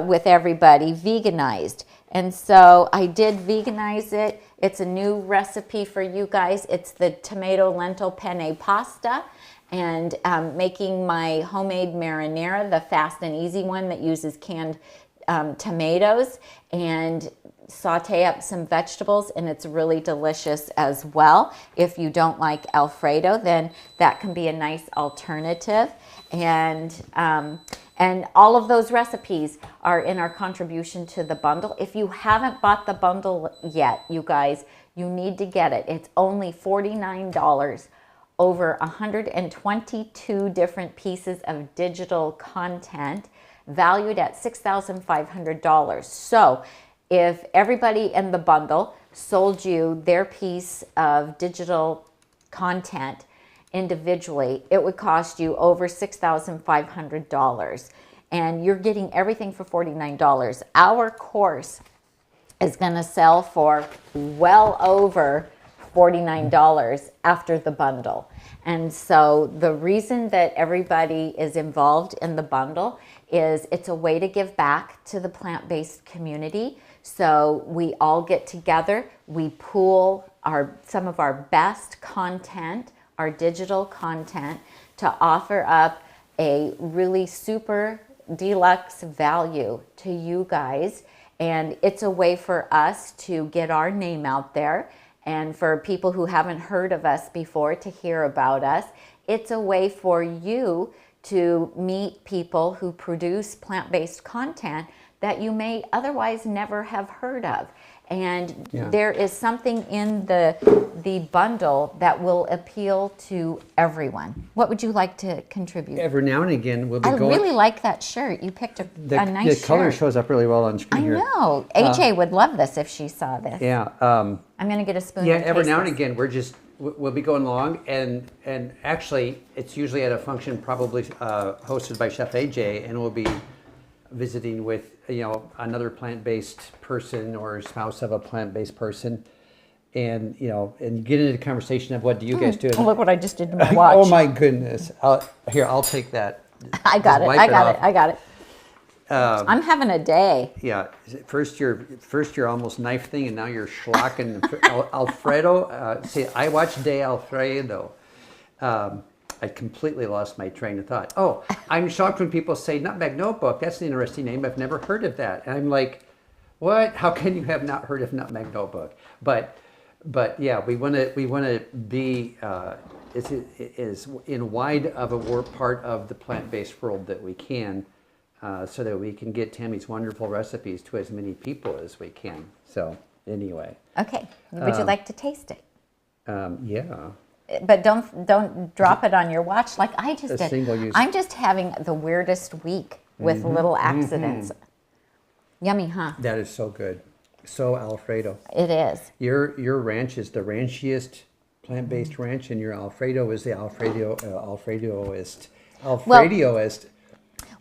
with everybody, veganized. And so I did veganize it. It's a new recipe for you guys. It's the tomato lentil penne pasta, and making my homemade marinara, the fast and easy one that uses canned tomatoes, and saute up some vegetables, and it's really delicious as well. If you don't like Alfredo, then that can be a nice alternative. And all of those recipes are in our contribution to the bundle. If you haven't bought the bundle yet, you guys, you need to get it. It's only $49, over 122 different pieces of digital content, valued at $6,500. So if everybody in the bundle sold you their piece of digital content individually, it would cost you over $6,500, and you're getting everything for $49. Our course is going to sell for well over $49 after the bundle. And so the reason that everybody is involved in the bundle is it's a way to give back to the plant-based community. So we all get together, we pool some of our best content, our digital content, to offer up a really super deluxe value to you guys. And it's a way for us to get our name out there, and for people who haven't heard of us before to hear about us. It's a way for you to meet people who produce plant-based content that you may otherwise never have heard of. And there is something in the bundle that will appeal to everyone. What would you like to contribute? Every now and again, we'll be I going. really like that shirt. You picked a nice shirt. The color shows up really well on screen here. I know. AJ would love this if she saw this. Yeah. I'm going to get a spoon. Yeah, and every taste now and this. again, we'll be going along, and actually, it's usually at a function probably hosted by Chef AJ, and we'll be visiting with another plant-based person or spouse of a plant-based person, and and get into the conversation of what do you guys do. Look what I just did to my watch. Oh my goodness! I'll take that. I got it. I got it. I'm having a day. Yeah, first you're almost knife thing, and now you're schlocking Alfredo. See, I watched De Alfredo. I completely lost my train of thought. Oh, I'm shocked when people say Nutmeg Notebook. That's an interesting name. I've never heard of that. And I'm like, what? How can you have not heard of Nutmeg Notebook? But But yeah, we want to be is in wide of a part of the plant-based world that we can, so that we can get Tami's wonderful recipes to as many people as we can. So anyway, Okay. Would you like to taste it? yeah. But don't drop it on your watch like I just did. Single use. I'm just having the weirdest week with little accidents. Yummy, huh? That is so good. So Alfredo. It is. Your ranch is the ranchiest plant-based ranch, and your Alfredo is the Alfredoist.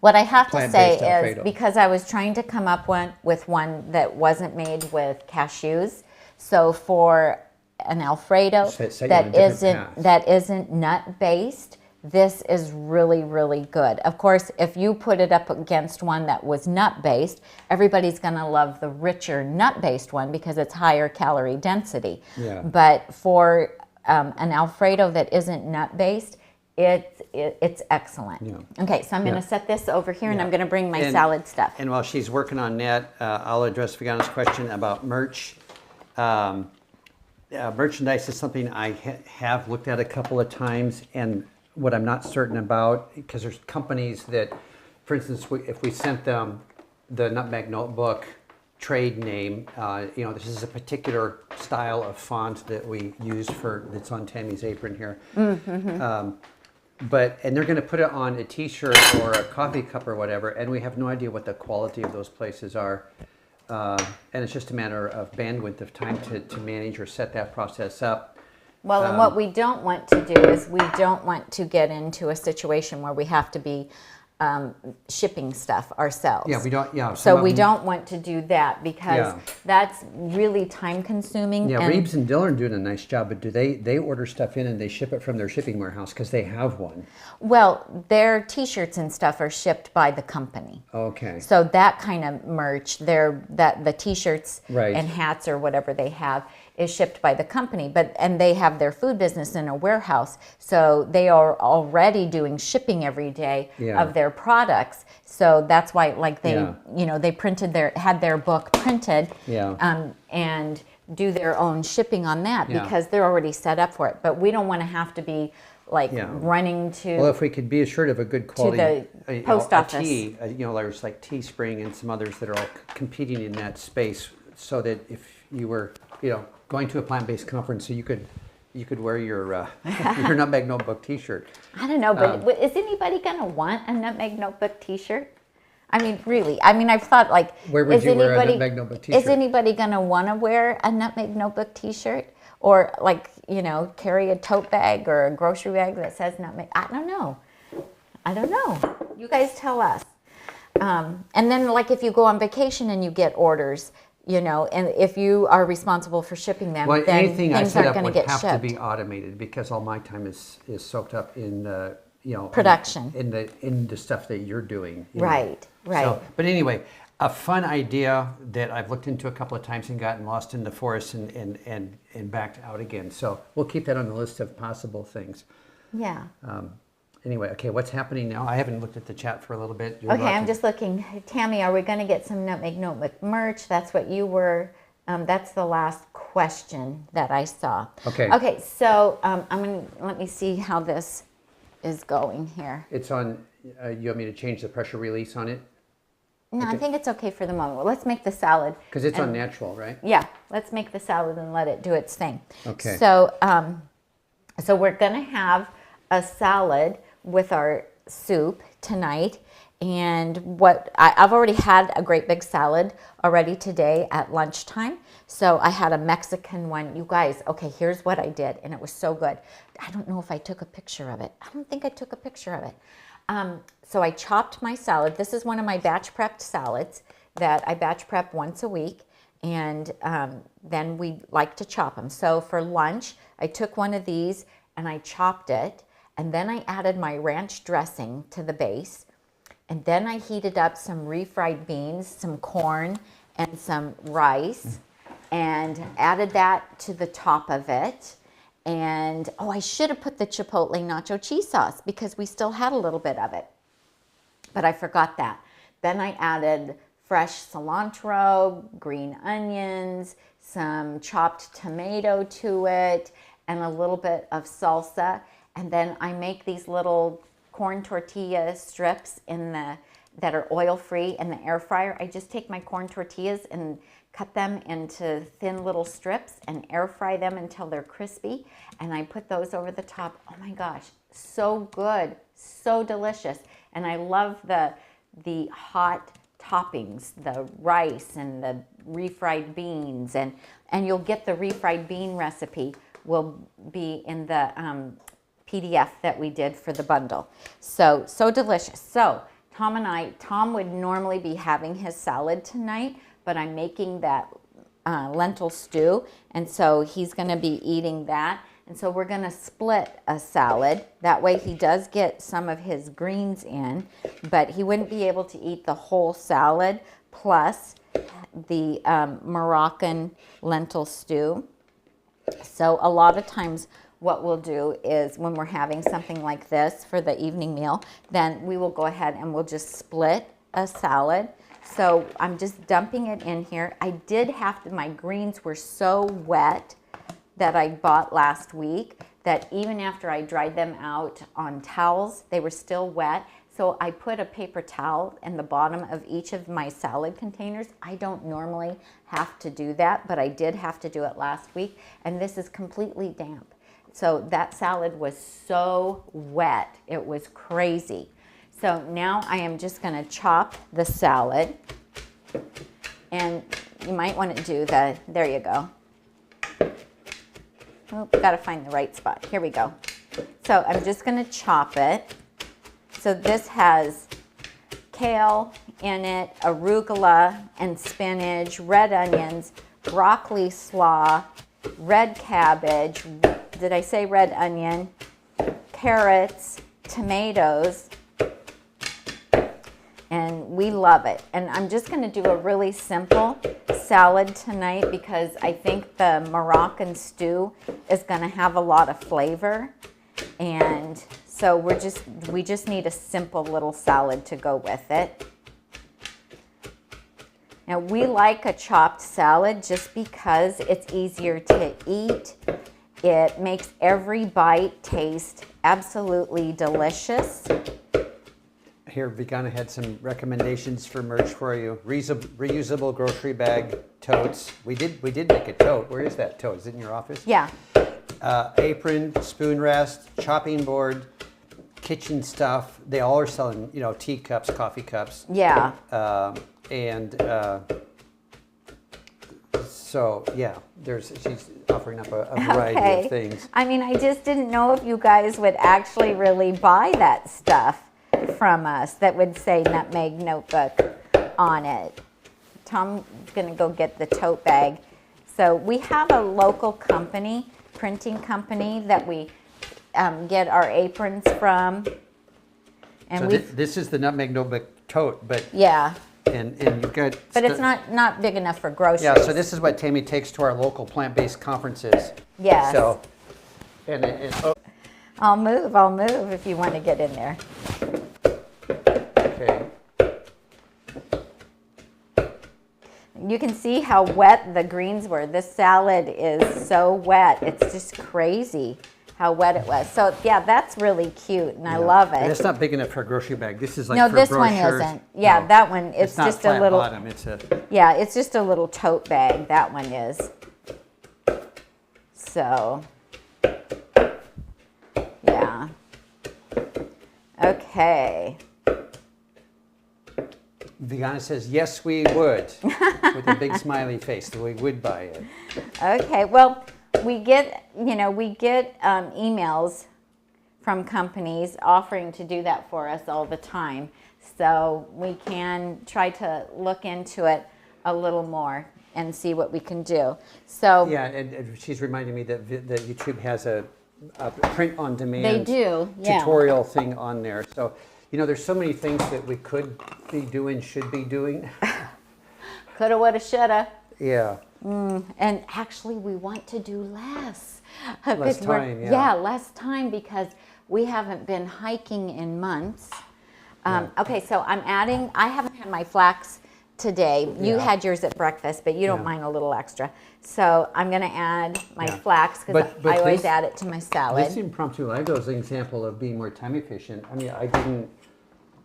What I have to say Plant-based is Alfredo. because I was trying to come up with one that wasn't made with cashews. So for an Alfredo Set you on a different path. that isn't nut based, this is really, really good. Of course, if you put it up against one that was nut based, everybody's going to love the richer nut based one because it's higher calorie density. Yeah. But for an Alfredo that isn't nut based, it's excellent. Yeah. Okay, so I'm going to set this over here, and I'm going to bring my salad stuff. And while she's working on that, I'll address Vegana's question about merch. Merchandise is something I have looked at a couple of times, and what I'm not certain about, because there's companies that, for instance, if we sent them the Nutmeg Notebook trade name, this is a particular style of font that we use that's on Tami's apron here. And they're going to put it on a T-shirt or a coffee cup or whatever, and we have no idea what the quality of those places are. And it's just a matter of bandwidth of time to manage or set that process up. Well, and what we don't want to do is we don't want to get into a situation where we have to be shipping stuff ourselves. Yeah, we don't. Yeah. So we don't want to do that because that's really time consuming. Yeah, Reeves and Dillon are doing a nice job, but do they order stuff in and they ship it from their shipping warehouse because they have one? Well, their T-shirts and stuff are shipped by the company. Okay. So that kind of merch, the T-shirts Right. and hats or whatever they have is shipped by the company, and they have their food business in a warehouse, so they are already doing shipping every day of their products. So that's why, like they had their book printed, and do their own shipping on that because they're already set up for it. But we don't want to have to be running to. Well, if we could be assured of a good quality the post office. tea, there's like Teespring and some others that are all competing in that space, so that if you were, going to a plant-based conference, so you could wear your your Nutmeg Notebook T-shirt. I don't know, but is anybody going to want a Nutmeg Notebook T-shirt? I mean, really. I mean, I've thought where would you wear a Nutmeg Notebook T-shirt? Is anybody going to want to wear a Nutmeg Notebook T-shirt? Or carry a tote bag or a grocery bag that says Nutmeg? I don't know. You guys tell us. And then if you go on vacation and you get orders, and if you are responsible for shipping them, then anything I things set aren't up going would to get have shipped. to be automated because all my time is soaked up in Production. in the stuff that you're doing. Right. So, but anyway, a fun idea that I've looked into a couple of times and gotten lost in the forest and backed out again. So we'll keep that on the list of possible things. Yeah. Anyway, okay, what's happening now? I haven't looked at the chat for a little bit. Okay, I'm just looking. Tami, are we going to get some Nutmeg Notebook merch? That's what you were. That's the last question that I saw. Okay. Okay, so let me see how this is going here. It's on. You want me to change the pressure release on it? No, I think it's okay for the moment. Well, let's make the salad. Because it's on natural, right? Yeah, let's make the salad and let it do its thing. Okay. So, so we're going to have a salad with our soup tonight. And I've already had a great big salad already today at lunchtime. So I had a Mexican one. You guys, okay, here's what I did. And it was so good. I don't know if I took a picture of it. I don't think I took a picture of it. So I chopped my salad. This is one of my batch prepped salads that I batch prep once a week. And then we like to chop them. So for lunch, I took one of these and I chopped it. And then I added my ranch dressing to the base. And then I heated up some refried beans, some corn, and some rice. And added that to the top of it. And, I should have put the chipotle nacho cheese sauce because we still had a little bit of it. But I forgot that. Then I added fresh cilantro, green onions, some chopped tomato to it, and a little bit of salsa. And then I make these little corn tortilla strips that are oil-free in the air fryer. I just take my corn tortillas and cut them into thin little strips and air fry them until they're crispy. And I put those over the top. Oh my gosh, so good, so delicious. And I love the hot toppings, the rice and the refried beans. And you'll get the refried bean recipe will be in the PDF that we did for the bundle. So delicious. So Tom would normally be having his salad tonight, but I'm making that lentil stew, and so he's going to be eating that. And so we're going to split a salad. That way he does get some of his greens in, but he wouldn't be able to eat the whole salad plus the Moroccan lentil stew. So a lot of times what we'll do is when we're having something like this for the evening meal, then we will go ahead and we'll just split a salad. So I'm just dumping it in here. I did have to, my greens were so wet that I bought last week that even after I dried them out on towels, they were still wet. So I put a paper towel in the bottom of each of my salad containers. I don't normally have to do that, but I did have to do it last week. And this is completely damp. So that salad was so wet, it was crazy. So now I am just going to chop the salad. And you might want to do there you go. Oh, got to find the right spot. Here we go. So I'm just going to chop it. So this has kale in it, arugula and spinach, red onions, broccoli slaw, red cabbage, did I say red onion, carrots, tomatoes, and we love it. And I'm just going to do a really simple salad tonight because I think the Moroccan stew is going to have a lot of flavor. And so we just need a simple little salad to go with it. Now we like a chopped salad just because it's easier to eat. It makes every bite taste absolutely delicious. Here, Vegana had some recommendations for merch for you. Reusable grocery bag totes. We did make a tote. Where is that tote? Is it in your office? Yeah. Apron, spoon rest, chopping board, kitchen stuff. They all are selling, teacups, coffee cups. Yeah. So yeah, she's offering up a variety of things. I mean, I just didn't know if you guys would actually really buy that stuff from us that would say Nutmeg Notebook on it. Tom's gonna go get the tote bag. So we have a local company, printing company, that we get our aprons from. And so this is the Nutmeg Notebook tote, but yeah. And you've got... But it's not big enough for groceries. Yeah, so this is what Tami takes to our local plant-based conferences. Yes. So, I'll move if you want to get in there. Okay. You can see how wet the greens were. This salad is so wet. It's just crazy how wet it was. So yeah, that's really cute, and I love it. And it's not big enough for a grocery bag. This is like no, for this brochures. one isn't. Yeah, No. that one. It's not just flat a little. bottom. It's a. Yeah, it's just a little tote bag. That one is. So. Yeah. Okay. Vegana says yes, we would, with a big smiley face. So we would buy it. Okay. Well, we get emails from companies offering to do that for us all the time. So we can try to look into it a little more and see what we can do. So yeah, and she's reminding me that YouTube has a print on demand they do, yeah. tutorial thing on there. So, there's so many things that we could be doing, should be doing. Coulda, woulda, shoulda. Yeah. And actually, we want to do less. Less time, yeah, less time because we haven't been hiking in months. Okay, so I haven't had my flax today. You Yeah. had yours at breakfast, but you don't Yeah. mind a little extra. So I'm going to add my Yeah. flax because But I always this- add it to my salad. This impromptu live is an example of being more time efficient. I mean, I didn't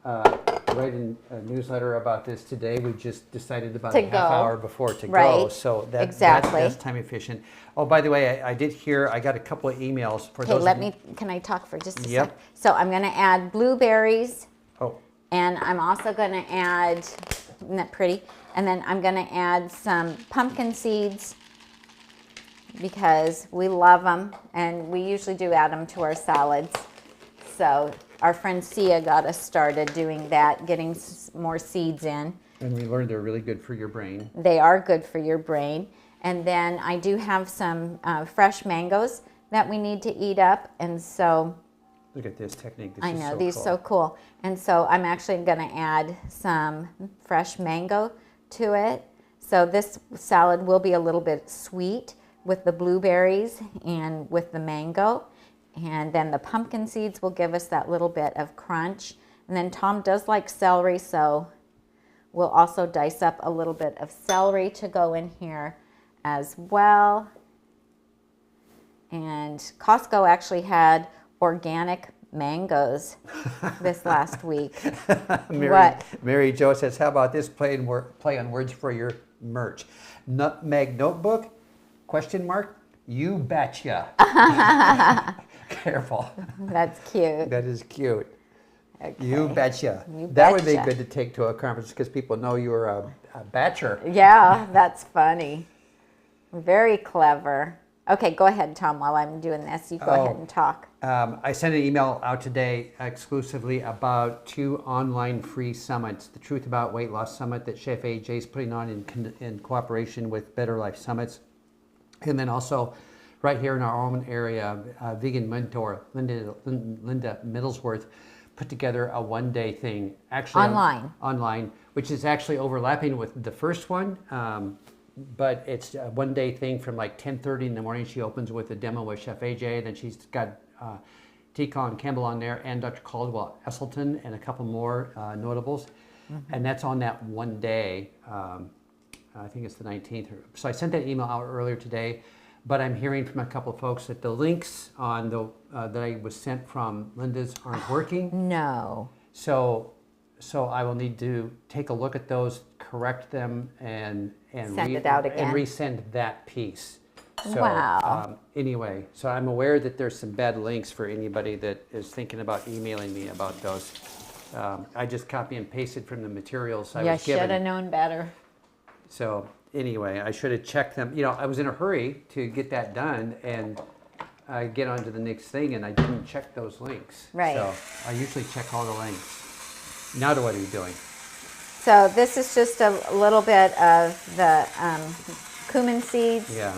write a newsletter about this today. We just decided about To a half go. hour before to go. Right. So Exactly. that's time efficient. Oh, by the way, I did hear, I got a couple of emails for Okay, those. can I talk for just a Yep. sec? So I'm going to add blueberries, Oh, and I'm also going to add, isn't that pretty? And then I'm going to add some pumpkin seeds because we love them, and we usually do add them to our salads. So our friend Sia got us started doing that, getting more seeds in. and we learned they're really good for your brain. They are good for your brain. And then I do have some fresh mangoes that we need to eat up, and so Look at this technique. This I is know, so these cool. so cool. And so I'm actually going to add some fresh mango to it. So this salad will be a little bit sweet with the blueberries and with the mango. And then the pumpkin seeds will give us that little bit of crunch. And then Tom does like celery, so we'll also dice up a little bit of celery to go in here as well. And Costco actually had organic mangoes this last week. What? Mary Jo says, how about this play on words for your merch? Nutmeg notebook? Question mark? You betcha. Careful. That's cute. That is cute. Okay. You betcha. You That would be betcha. good to take to a conference because people know you're a batcher. Yeah, that's funny. Very clever. Okay, go ahead, Tom, while I'm doing this. You go ahead and talk. I sent an email out today exclusively about 2 online free summits. The Truth About Weight Loss Summit that Chef AJ is putting on in cooperation with Better Life Summits. And then also right here in our own area, vegan mentor Linda Middlesworth put together a one-day thing. Actually, online, which is actually overlapping with the first one. But it's a one-day thing from like 10:30 in the morning. She opens with a demo with Chef AJ. Then she's got T. Colin Campbell on there and Dr. Caldwell Esselstyn and a couple more notables. Mm-hmm. And that's on that one day. I think it's the 19th. So I sent that email out earlier today. But I'm hearing from a couple of folks that the links on the that I was sent from Linda's aren't working. No. So I will need to take a look at those, correct them, and Send it out again. and resend that piece. So, Wow. Anyway, so I'm aware that there's some bad links for anybody that is thinking about emailing me about those. I just copy and pasted from the materials I was given. You should have known better. So anyway, I should have checked them. You know, I was in a hurry to get that done and get on to the next thing, and I didn't check those links. Right. So I usually check all the links. Now what are you doing? So this is just a little bit of the cumin seeds Yeah.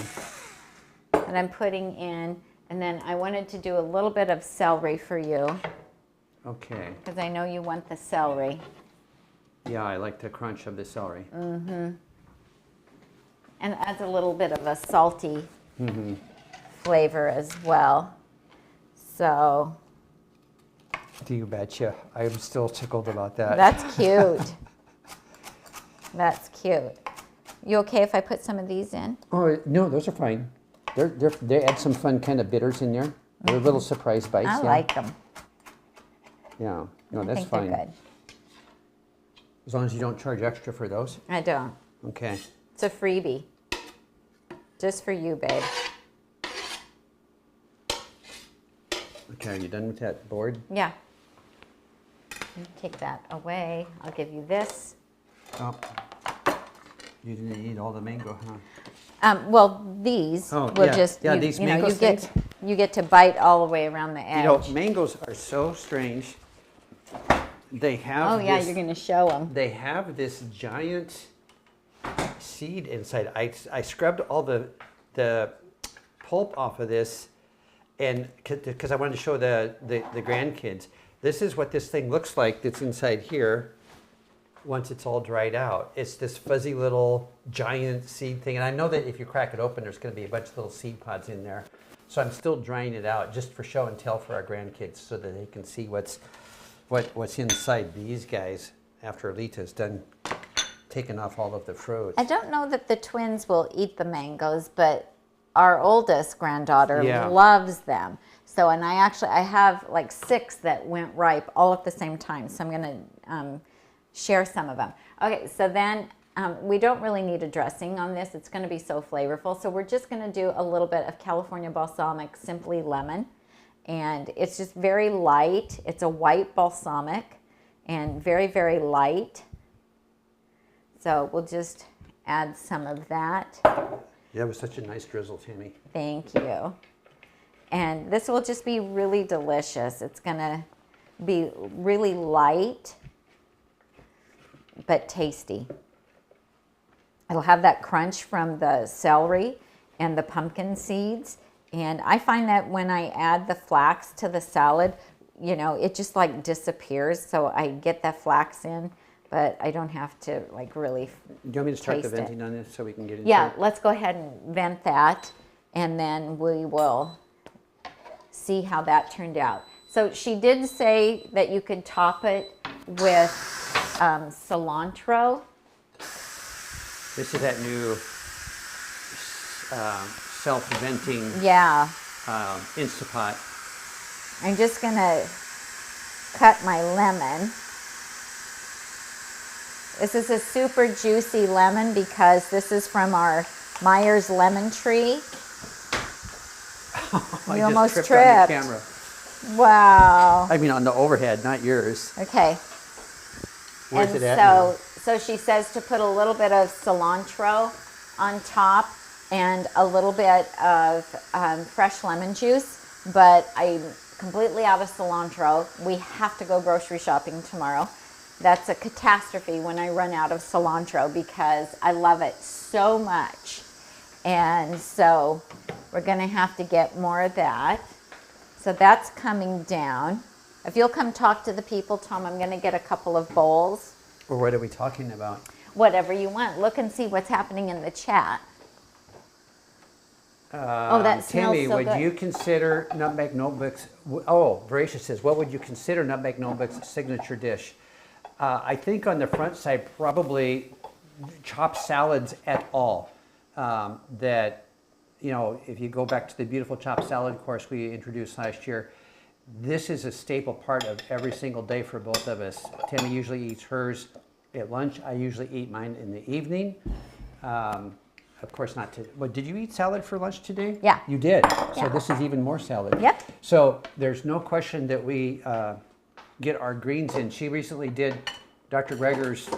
that I'm putting in. And then I wanted to do a little bit of celery for you Okay. because I know you want the celery. Yeah, I like the crunch of the celery. And it adds a little bit of a salty flavor as well. So Do you betcha? I'm still tickled about that. that's cute. That's cute. You okay if I put some of these in? Oh no, those are fine. They add some fun kind of bitters in there. They're little surprise bites. I yeah. like them. Yeah. No, I that's think fine. they're good. As long as you don't charge extra for those. I don't. Okay. It's a freebie. Just for you, babe. Okay, are you done with that board? Yeah. You take that away. I'll give you this. Oh. You didn't eat all the mango, huh? Well, these Oh, will yeah. just Yeah, you, these you know mango you get things? you get to bite all the way around the edge. You know, mangoes are so strange. They have oh yeah, this, you're gonna show them. They have this giant seed inside. I scrubbed all the pulp off of this, and because I wanted to show the grandkids. This is what this thing looks like that's inside here once it's all dried out. It's this fuzzy little giant seed thing. And I know that if you crack it open, there's going to be a bunch of little seed pods in there. So I'm still drying it out just for show and tell for our grandkids so that they can see what's inside these guys after Alita's done taken off all of the fruit. I don't know that the twins will eat the mangoes, but our oldest granddaughter loves them. So, and I have like 6 that went ripe all at the same time. So I'm going to share some of them. Okay, so then we don't really need a dressing on this. It's going to be so flavorful. So we're just going to do a little bit of California balsamic, simply lemon. And it's just very light. It's a white balsamic and very, very light. So we'll just add some of that. Yeah, it was such a nice drizzle, Tammy. Thank you. And this will just be really delicious. It's going to be really light, but tasty. It'll have that crunch from the celery and the pumpkin seeds. And I find that when I add the flax to the salad, you know, it just like disappears. So I get the flax in, but I don't have to like really taste it. Do you want me to start the venting on this so we can get into it? Yeah, let's go ahead and vent that, and then we will see how that turned out. So she did say that you could top it with cilantro. This is that new self-venting Instapot. I'm just going to cut my lemon. This is a super juicy lemon because this is from our Myers lemon tree. You almost tripped. On the camera. Wow. I mean on the overhead, not yours. Okay. Where's it at now? So she says to put a little bit of cilantro on top and a little bit of fresh lemon juice, but I'm completely out of cilantro. We have to go grocery shopping tomorrow. That's a catastrophe when I run out of cilantro because I love it so much. And so we're going to have to get more of that. So that's coming down. If you'll come talk to the people, Tom, I'm going to get a couple of bowls. Or what are we talking about? Whatever you want. Look and see what's happening in the chat. Oh, that smells Tami, so would good. you consider Nutmeg Notebook's, oh, Voracious says, what would you consider Nutmeg Notebook's signature dish? I think on the front side, probably chopped salads at all. That, you know, if you go back to the beautiful chopped salad course we introduced last year, this is a staple part of every single day for both of us. Tami usually eats hers at lunch. I usually eat mine in the evening. Of course not today. Well, did you eat salad for lunch today? Yeah. You did. So Yeah. this is even more salad. Yep. So there's no question that we get our greens in. She recently did Dr. Greger's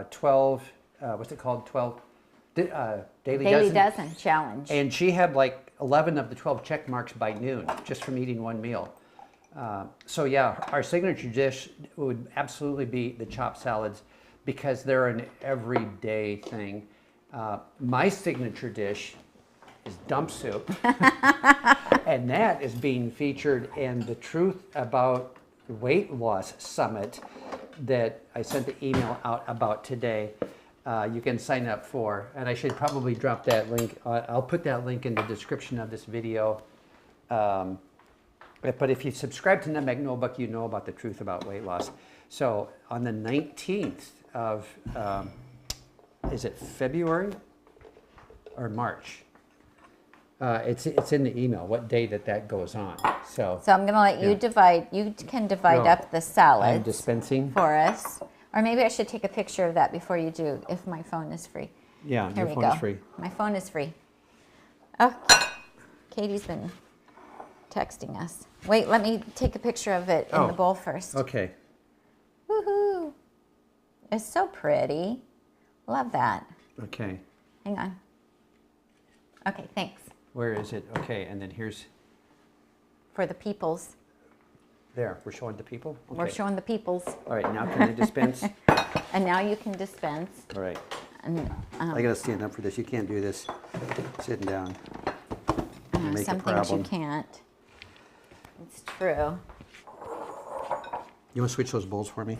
12, what's it called? 12 Daily Dozen challenge. And she had like 11 of the 12 check marks by noon just from eating one meal. So yeah, our signature dish would absolutely be the chopped salads because they're an everyday thing. My signature dish is dump soup, and that is being featured in the Truth About Weight Loss Summit that I sent the email out about today. You can sign up for, and I should probably drop that link. I'll put that link in the description of this video. But if you subscribe to Nutmeg Notebook, you know about the Truth About Weight Loss. So on the 19th of, is it February or March? It's in the email, what day that goes on. So I'm going to let you divide. You can divide No, up the salads I'm dispensing. for us. Or maybe I should take a picture of that before you do, if my phone is free. Yeah, Here your we phone go. is free. My phone is free. Oh, Katie's been texting us. Wait, let me take a picture of it in the bowl first. Okay. Woohoo! It's so pretty. Love that. Okay. Hang on. Okay, thanks. Where is it? Okay, and then here's, For the peoples. there, we're showing the people? Okay. We're showing the peoples. All right, now can I dispense? And now you can dispense. All right. And I gotta stand up for this. You can't do this sitting down. You make some a things you problem. can't. It's true. You wanna switch those bowls for me?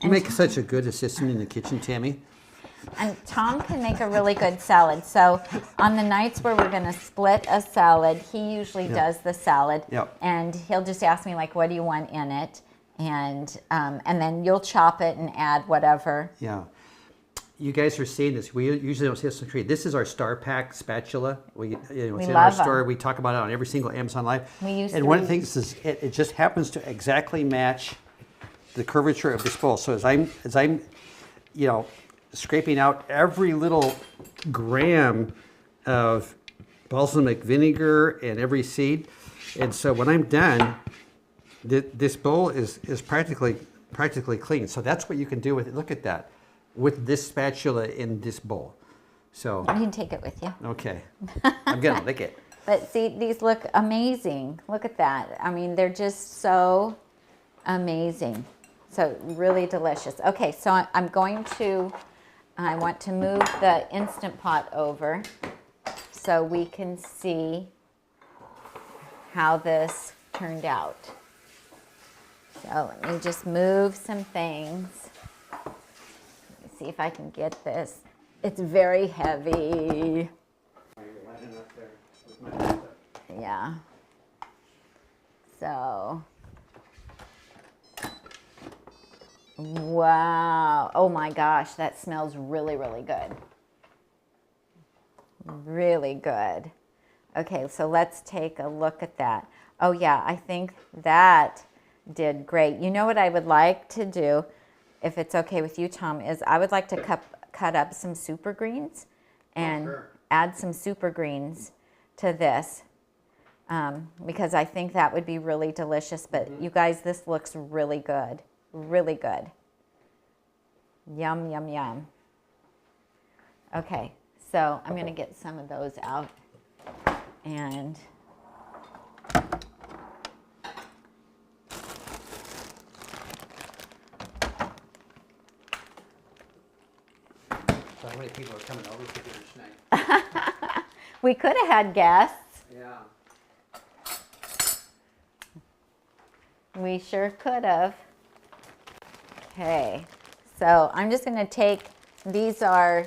You make such a good assistant in the kitchen, Tami. And Tom can make a really good salad. So on the nights where we're going to split a salad, he usually does the salad. Yep. And he'll just ask me, like, what do you want in it? And then you'll chop it and add whatever. Yeah. You guys are seeing this. We usually don't see this on the tree. This is our Star Pack spatula. It's in our love store. them. We talk about it on every single Amazon Live. We use and one of the these. things is it just happens to exactly match the curvature of this bowl. So as I'm scraping out every little gram of balsamic vinegar and every seed, and so when I'm done, this bowl is practically clean. So that's what you can do with it. Look at that, with this spatula in this bowl. So You can take it with you. okay, I'm gonna lick it. But see, these look amazing. Look at that. I mean, they're just so amazing. So really delicious. Okay, so I want to move the Instant Pot over so we can see how this turned out. So let me just move some things. Let me see if I can get this. It's very heavy. Yeah. So, wow. Oh my gosh, that smells really, really good. Really good. Okay, so let's take a look at that. Oh yeah, I think that did great. You know what I would like to do, if it's okay with you, Tom, is I would like to cut up some super greens and add some super greens to this because I think that would be really delicious. But you guys, this looks really good. Really good. Yum, yum, yum. Okay, so I'm going to get some of those out and So how many people are coming over for dinner tonight? we could have had guests. Yeah. We sure could have. Okay, so I'm just going to take, these are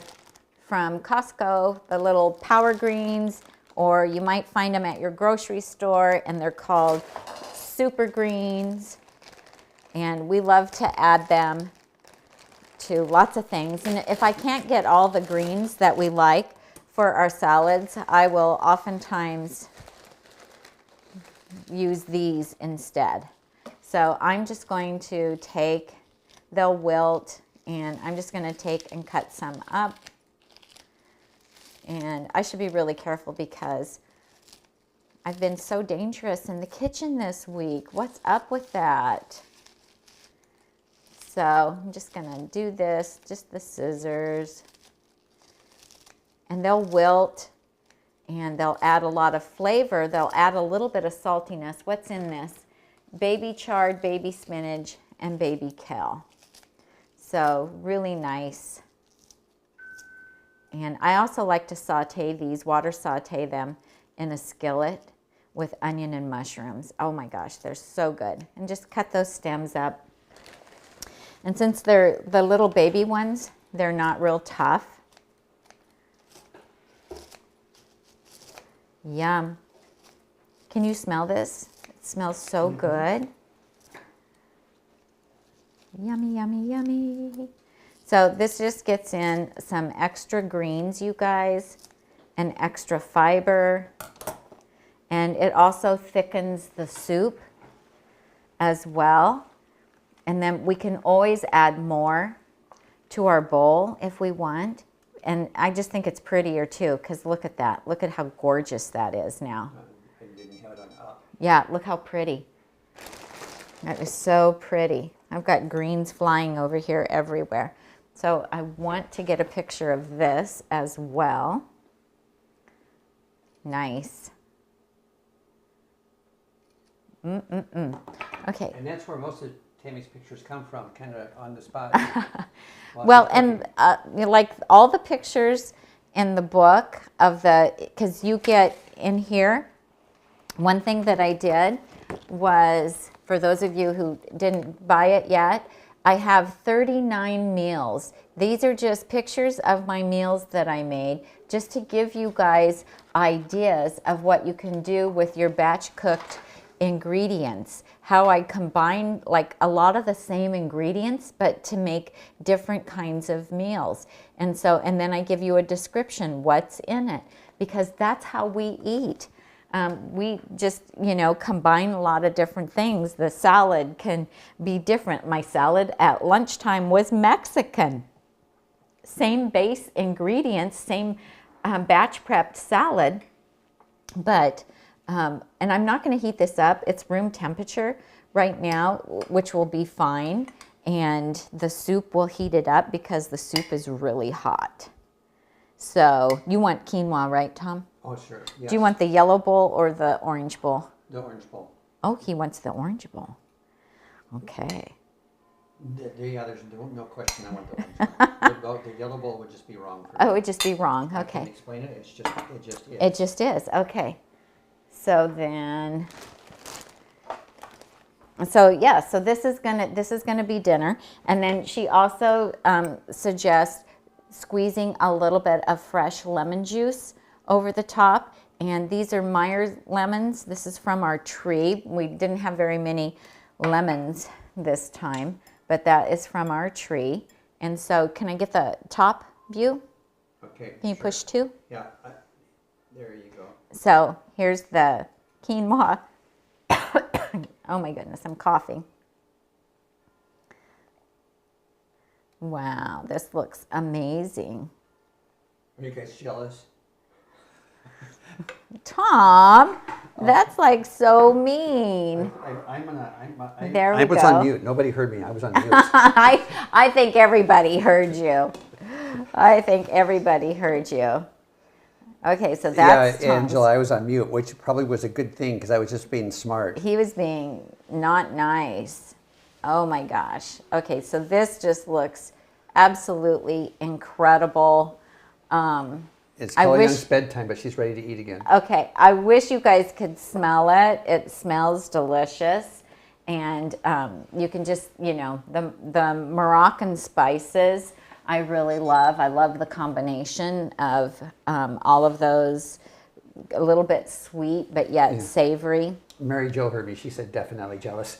from Costco, the little power greens, or you might find them at your grocery store, and they're called super greens. And we love to add them to lots of things. And if I can't get all the greens that we like for our salads, I will oftentimes use these instead. So I'm just going to take, they'll wilt, and I'm just going to take and cut some up. And I should be really careful because I've been so dangerous in the kitchen this week. What's up with that? So I'm just going to do this, just the scissors. And they'll wilt, and they'll add a lot of flavor. They'll add a little bit of saltiness. What's in this? Baby chard, baby spinach, and baby kale. So really nice. And I also like to saute these, water saute them in a skillet with onion and mushrooms. Oh my gosh, they're so good. And just cut those stems up. And since they're the little baby ones, they're not real tough. Yum. Can you smell this? It smells so good. Yummy, yummy, yummy. So this just gets in some extra greens, you guys, and extra fiber. And it also thickens the soup as well. And then we can always add more to our bowl if we want. And I just think it's prettier too, because look at that. Look at how gorgeous that is now. Yeah, look how pretty. That is so pretty. I've got greens flying over here everywhere. So I want to get a picture of this as well. Nice. Okay. And that's where most of Tami's pictures come from, kind of on the spot. Well, and like all the pictures in the book of the, because you get in here, one thing that I did was, for those of you who didn't buy it yet, I have 39 meals. These are just pictures of my meals that I made, just to give you guys ideas of what you can do with your batch cooked ingredients, how I combine like a lot of the same ingredients, but to make different kinds of meals. And then I give you a description, what's in it, because that's how we eat. We just, combine a lot of different things. The salad can be different. My salad at lunchtime was Mexican. Same base ingredients, same batch prepped salad, but, and I'm not going to heat this up. It's room temperature right now, which will be fine. And the soup will heat it up because the soup is really hot. So you want quinoa, right, Tom? Oh, sure. Yes. Do you want the yellow bowl or the orange bowl? The orange bowl. Oh, he wants the orange bowl. Okay. Yeah, there's no question I want the orange bowl. The yellow bowl would just be wrong for me. Oh, it would just be wrong. I Okay. can't explain it. It just is. It just is. Okay. So then, so this is gonna be dinner. And then she also suggests squeezing a little bit of fresh lemon juice over the top. And these are Meyer's lemons. This is from our tree. We didn't have very many lemons this time, but that is from our tree. And so can I get the top view? Okay. Can you sure. push two? Yeah. There you go. So here's the quinoa. Oh my goodness, I'm coughing. Wow, this looks amazing. Are you guys jealous? Tom, that's like so mean. There we I was go. on mute. Nobody heard me. I was on mute. I think everybody heard you. I think everybody heard you. Okay, so that's yeah, Tom's. Angela, I was on mute, which probably was a good thing because I was just being smart. He was being not nice. Oh my gosh. Okay, so this just looks absolutely incredible. It's Kellyanne's bedtime, but she's ready to eat again. Okay, I wish you guys could smell it. It smells delicious. And you can just, the Moroccan spices I really love. I love the combination of all of those, a little bit sweet, but yet savory. Mary Jo heard me. She said definitely jealous.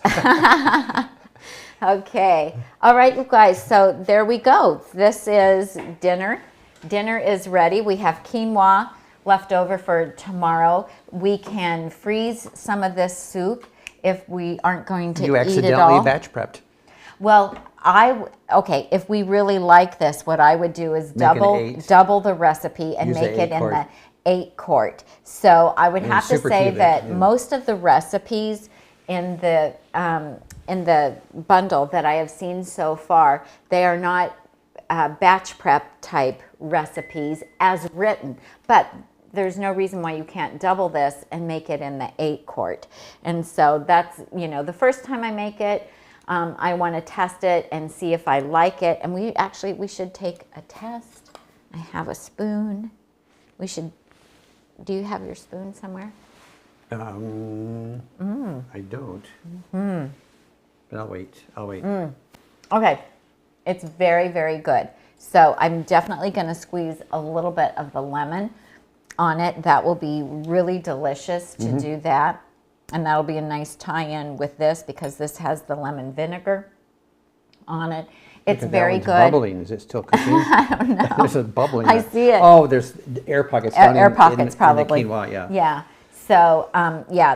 Okay. All right, you guys. So there we go. This is dinner. Dinner is ready. We have quinoa left over for tomorrow. We can freeze some of this soup if we aren't going to eat it all. You accidentally batch prepped. Well, if we really like this, what I would do is double the recipe and make it in the 8-quart. So I would have to say that most of the recipes in the bundle that I have seen so far, they are not batch prep type recipes as written, but there's no reason why you can't double this and make it in the 8-quart. And so that's, the first time I make it, I want to test it and see if I like it. And we should take a test. I have a spoon. Do you have your spoon somewhere? I don't. But I'll wait. Okay. It's very, very good. So I'm definitely going to squeeze a little bit of the lemon on it. That will be really delicious to do that. And that'll be a nice tie-in with this because this has the lemon vinegar on it. It's very good. Bubbling. Is it still cooking? I don't know. There's a bubbling. I see it. Oh, there's air pockets. Air pockets, probably. In the quinoa, yeah. Yeah. So,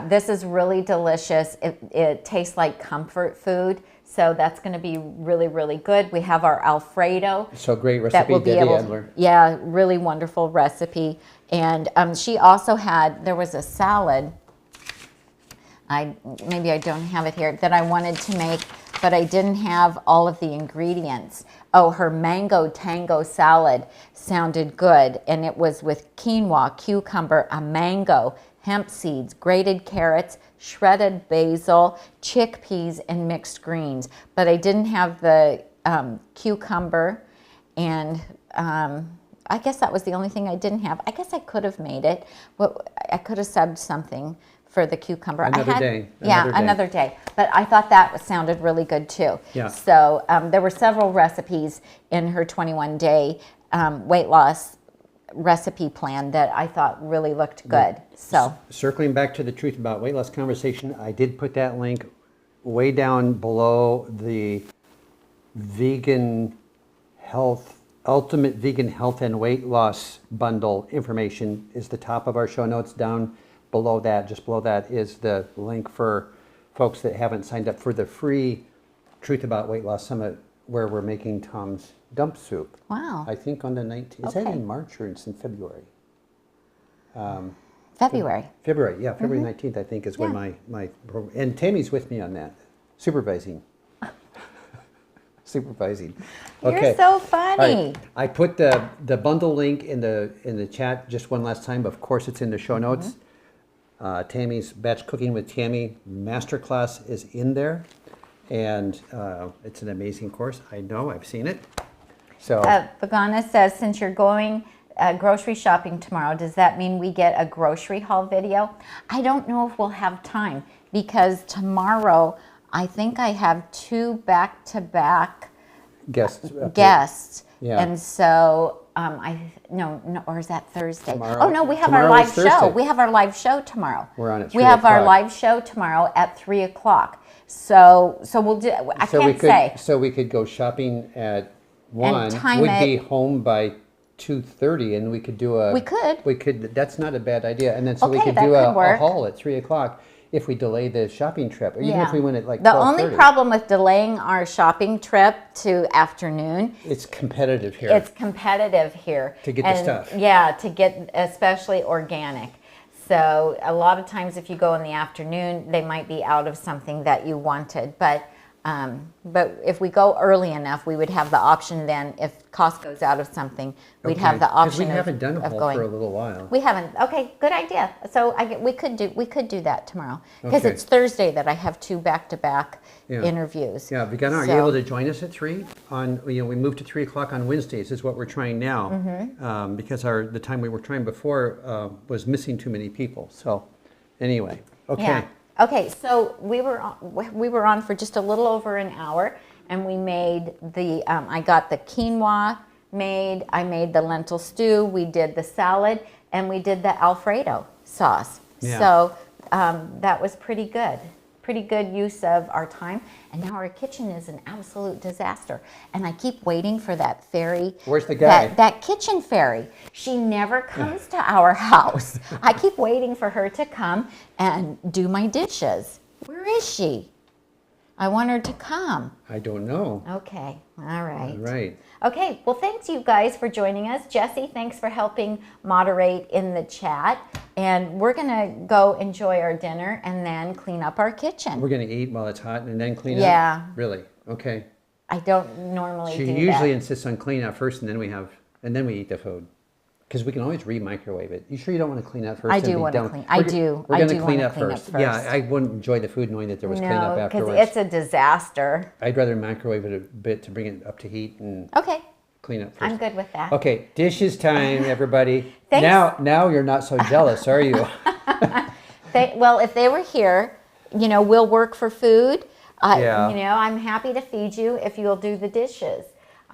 this is really delicious. It tastes like comfort food. So that's going to be really, really good. We have our Alfredo. So great recipe, Adler. Yeah, really wonderful recipe. And she also there was a salad. Maybe I don't have it here, that I wanted to make, but I didn't have all of the ingredients. Oh, her mango tango salad sounded good, and it was with quinoa, cucumber, a mango, hemp seeds, grated carrots, shredded basil, chickpeas, and mixed greens. But I didn't have the cucumber, and I guess that was the only thing I didn't have. I guess I could have made it. I could have subbed something for the cucumber. Another day. Another day. But I thought that sounded really good too. Yeah. So there were several recipes in her 21-day weight loss recipe plan that I thought really looked good. So Circling back to the Truth About Weight Loss conversation, I did put that link way down below the vegan health, ultimate vegan health and weight loss bundle information is the top of our show notes. Down below that, just below that, is the link for folks that haven't signed up for the free Truth About Weight Loss Summit, where we're making Tom's dump soup. wow, I think on the 19th. Is that in March or it's in February? February. February, yeah, February 19th, I think, is when my program, and Tami's with me on that, supervising. Supervising. You're so All funny. right. I put the bundle link in the chat just one last time. Of course, it's in the show notes. Tami's Batch Cooking with Tami masterclass is in there, and it's an amazing course. I know, I've seen it. So Vagana says, since you're going grocery shopping tomorrow, does that mean we get a grocery haul video? I don't know if we'll have time, because tomorrow I think I have 2 back-to-back guests. Yeah. And so no, or is that Thursday? Tomorrow- Oh no, we have our tomorrow live is Thursday. show. We have our live show tomorrow. We're on at We 3 have our o'clock. live show tomorrow at 3 o'clock. So we'll do. I can't say. So we could go shopping at 1. time We'd it- be home by 2:30, and we could do a. We could. We could. That's not a bad idea. And then so we Okay, could that do could a work. haul at 3 o'clock if we delay the shopping trip, or even if we went at like the only 12:30. problem with delaying our shopping trip to afternoon, It's competitive here. it's competitive here To get the stuff. Yeah, to get especially organic. So a lot of times, if you go in the afternoon, they might be out of something that you wanted. But if we go early enough, we would have the option then. If Costco's out of something, we'd have the 'Cause option we haven't done a of haul going. for a little while. We haven't. Okay, good idea. So we could do that tomorrow, because Okay. it's Thursday that I have 2 back-to-back Yeah. interviews. Yeah, Vagana, are you able to join us at 3? We moved to 3 o'clock on Wednesdays is what we're trying now, Mm-hmm. because the time we were trying before was missing too many people. So anyway, okay. Yeah. Okay, so we were on for just a little over an hour, and we made the. I got the quinoa made. I made the lentil stew. We did the salad, and we did the Alfredo sauce. Yeah. So that was pretty good. Pretty good use of our time. And now our kitchen is an absolute disaster. And I keep waiting for that fairy. Where's the guy? That kitchen fairy. She never comes to our house. I keep waiting for her to come and do my dishes. Where is she? I want her to come. I don't know. Okay, all right. All right. Okay, well, thanks you guys for joining us. Jesse, thanks for helping moderate in the chat. And we're going to go enjoy our dinner and then clean up our kitchen. We're going to eat while it's hot and then clean up? Yeah. Really? Okay. I don't normally She do usually that. insists on cleaning up first, and then we eat the food. Because we can always re-microwave it. You sure you don't want to clean up first? I and do be want to done? clean. I do. We're I going do to clean wanna up clean up first. first. Yeah, I wouldn't enjoy the food knowing that there was cleanup No, because afterwards. it's a disaster. I'd rather microwave it a bit to bring it up to heat and Okay, clean up first. I'm good with that. Okay, dishes time, everybody. Thanks. Now you're not so jealous, are you? Well, if they were here, we'll work for food. Yeah. I'm happy to feed you if you'll do the dishes.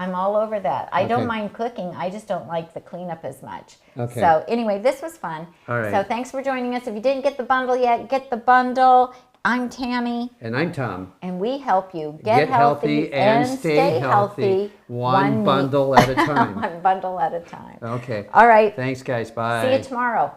I'm all over that. I Okay. don't mind cooking. I just don't like the cleanup as much. Okay. So anyway, this was fun. All right. So thanks for joining us. If you didn't get the bundle yet, get the bundle. I'm Tami, And I'm Tom. and we help you Get healthy and stay healthy. One bundle at a time. One bundle at a time. Okay. All right. Thanks, guys. Bye. See you tomorrow.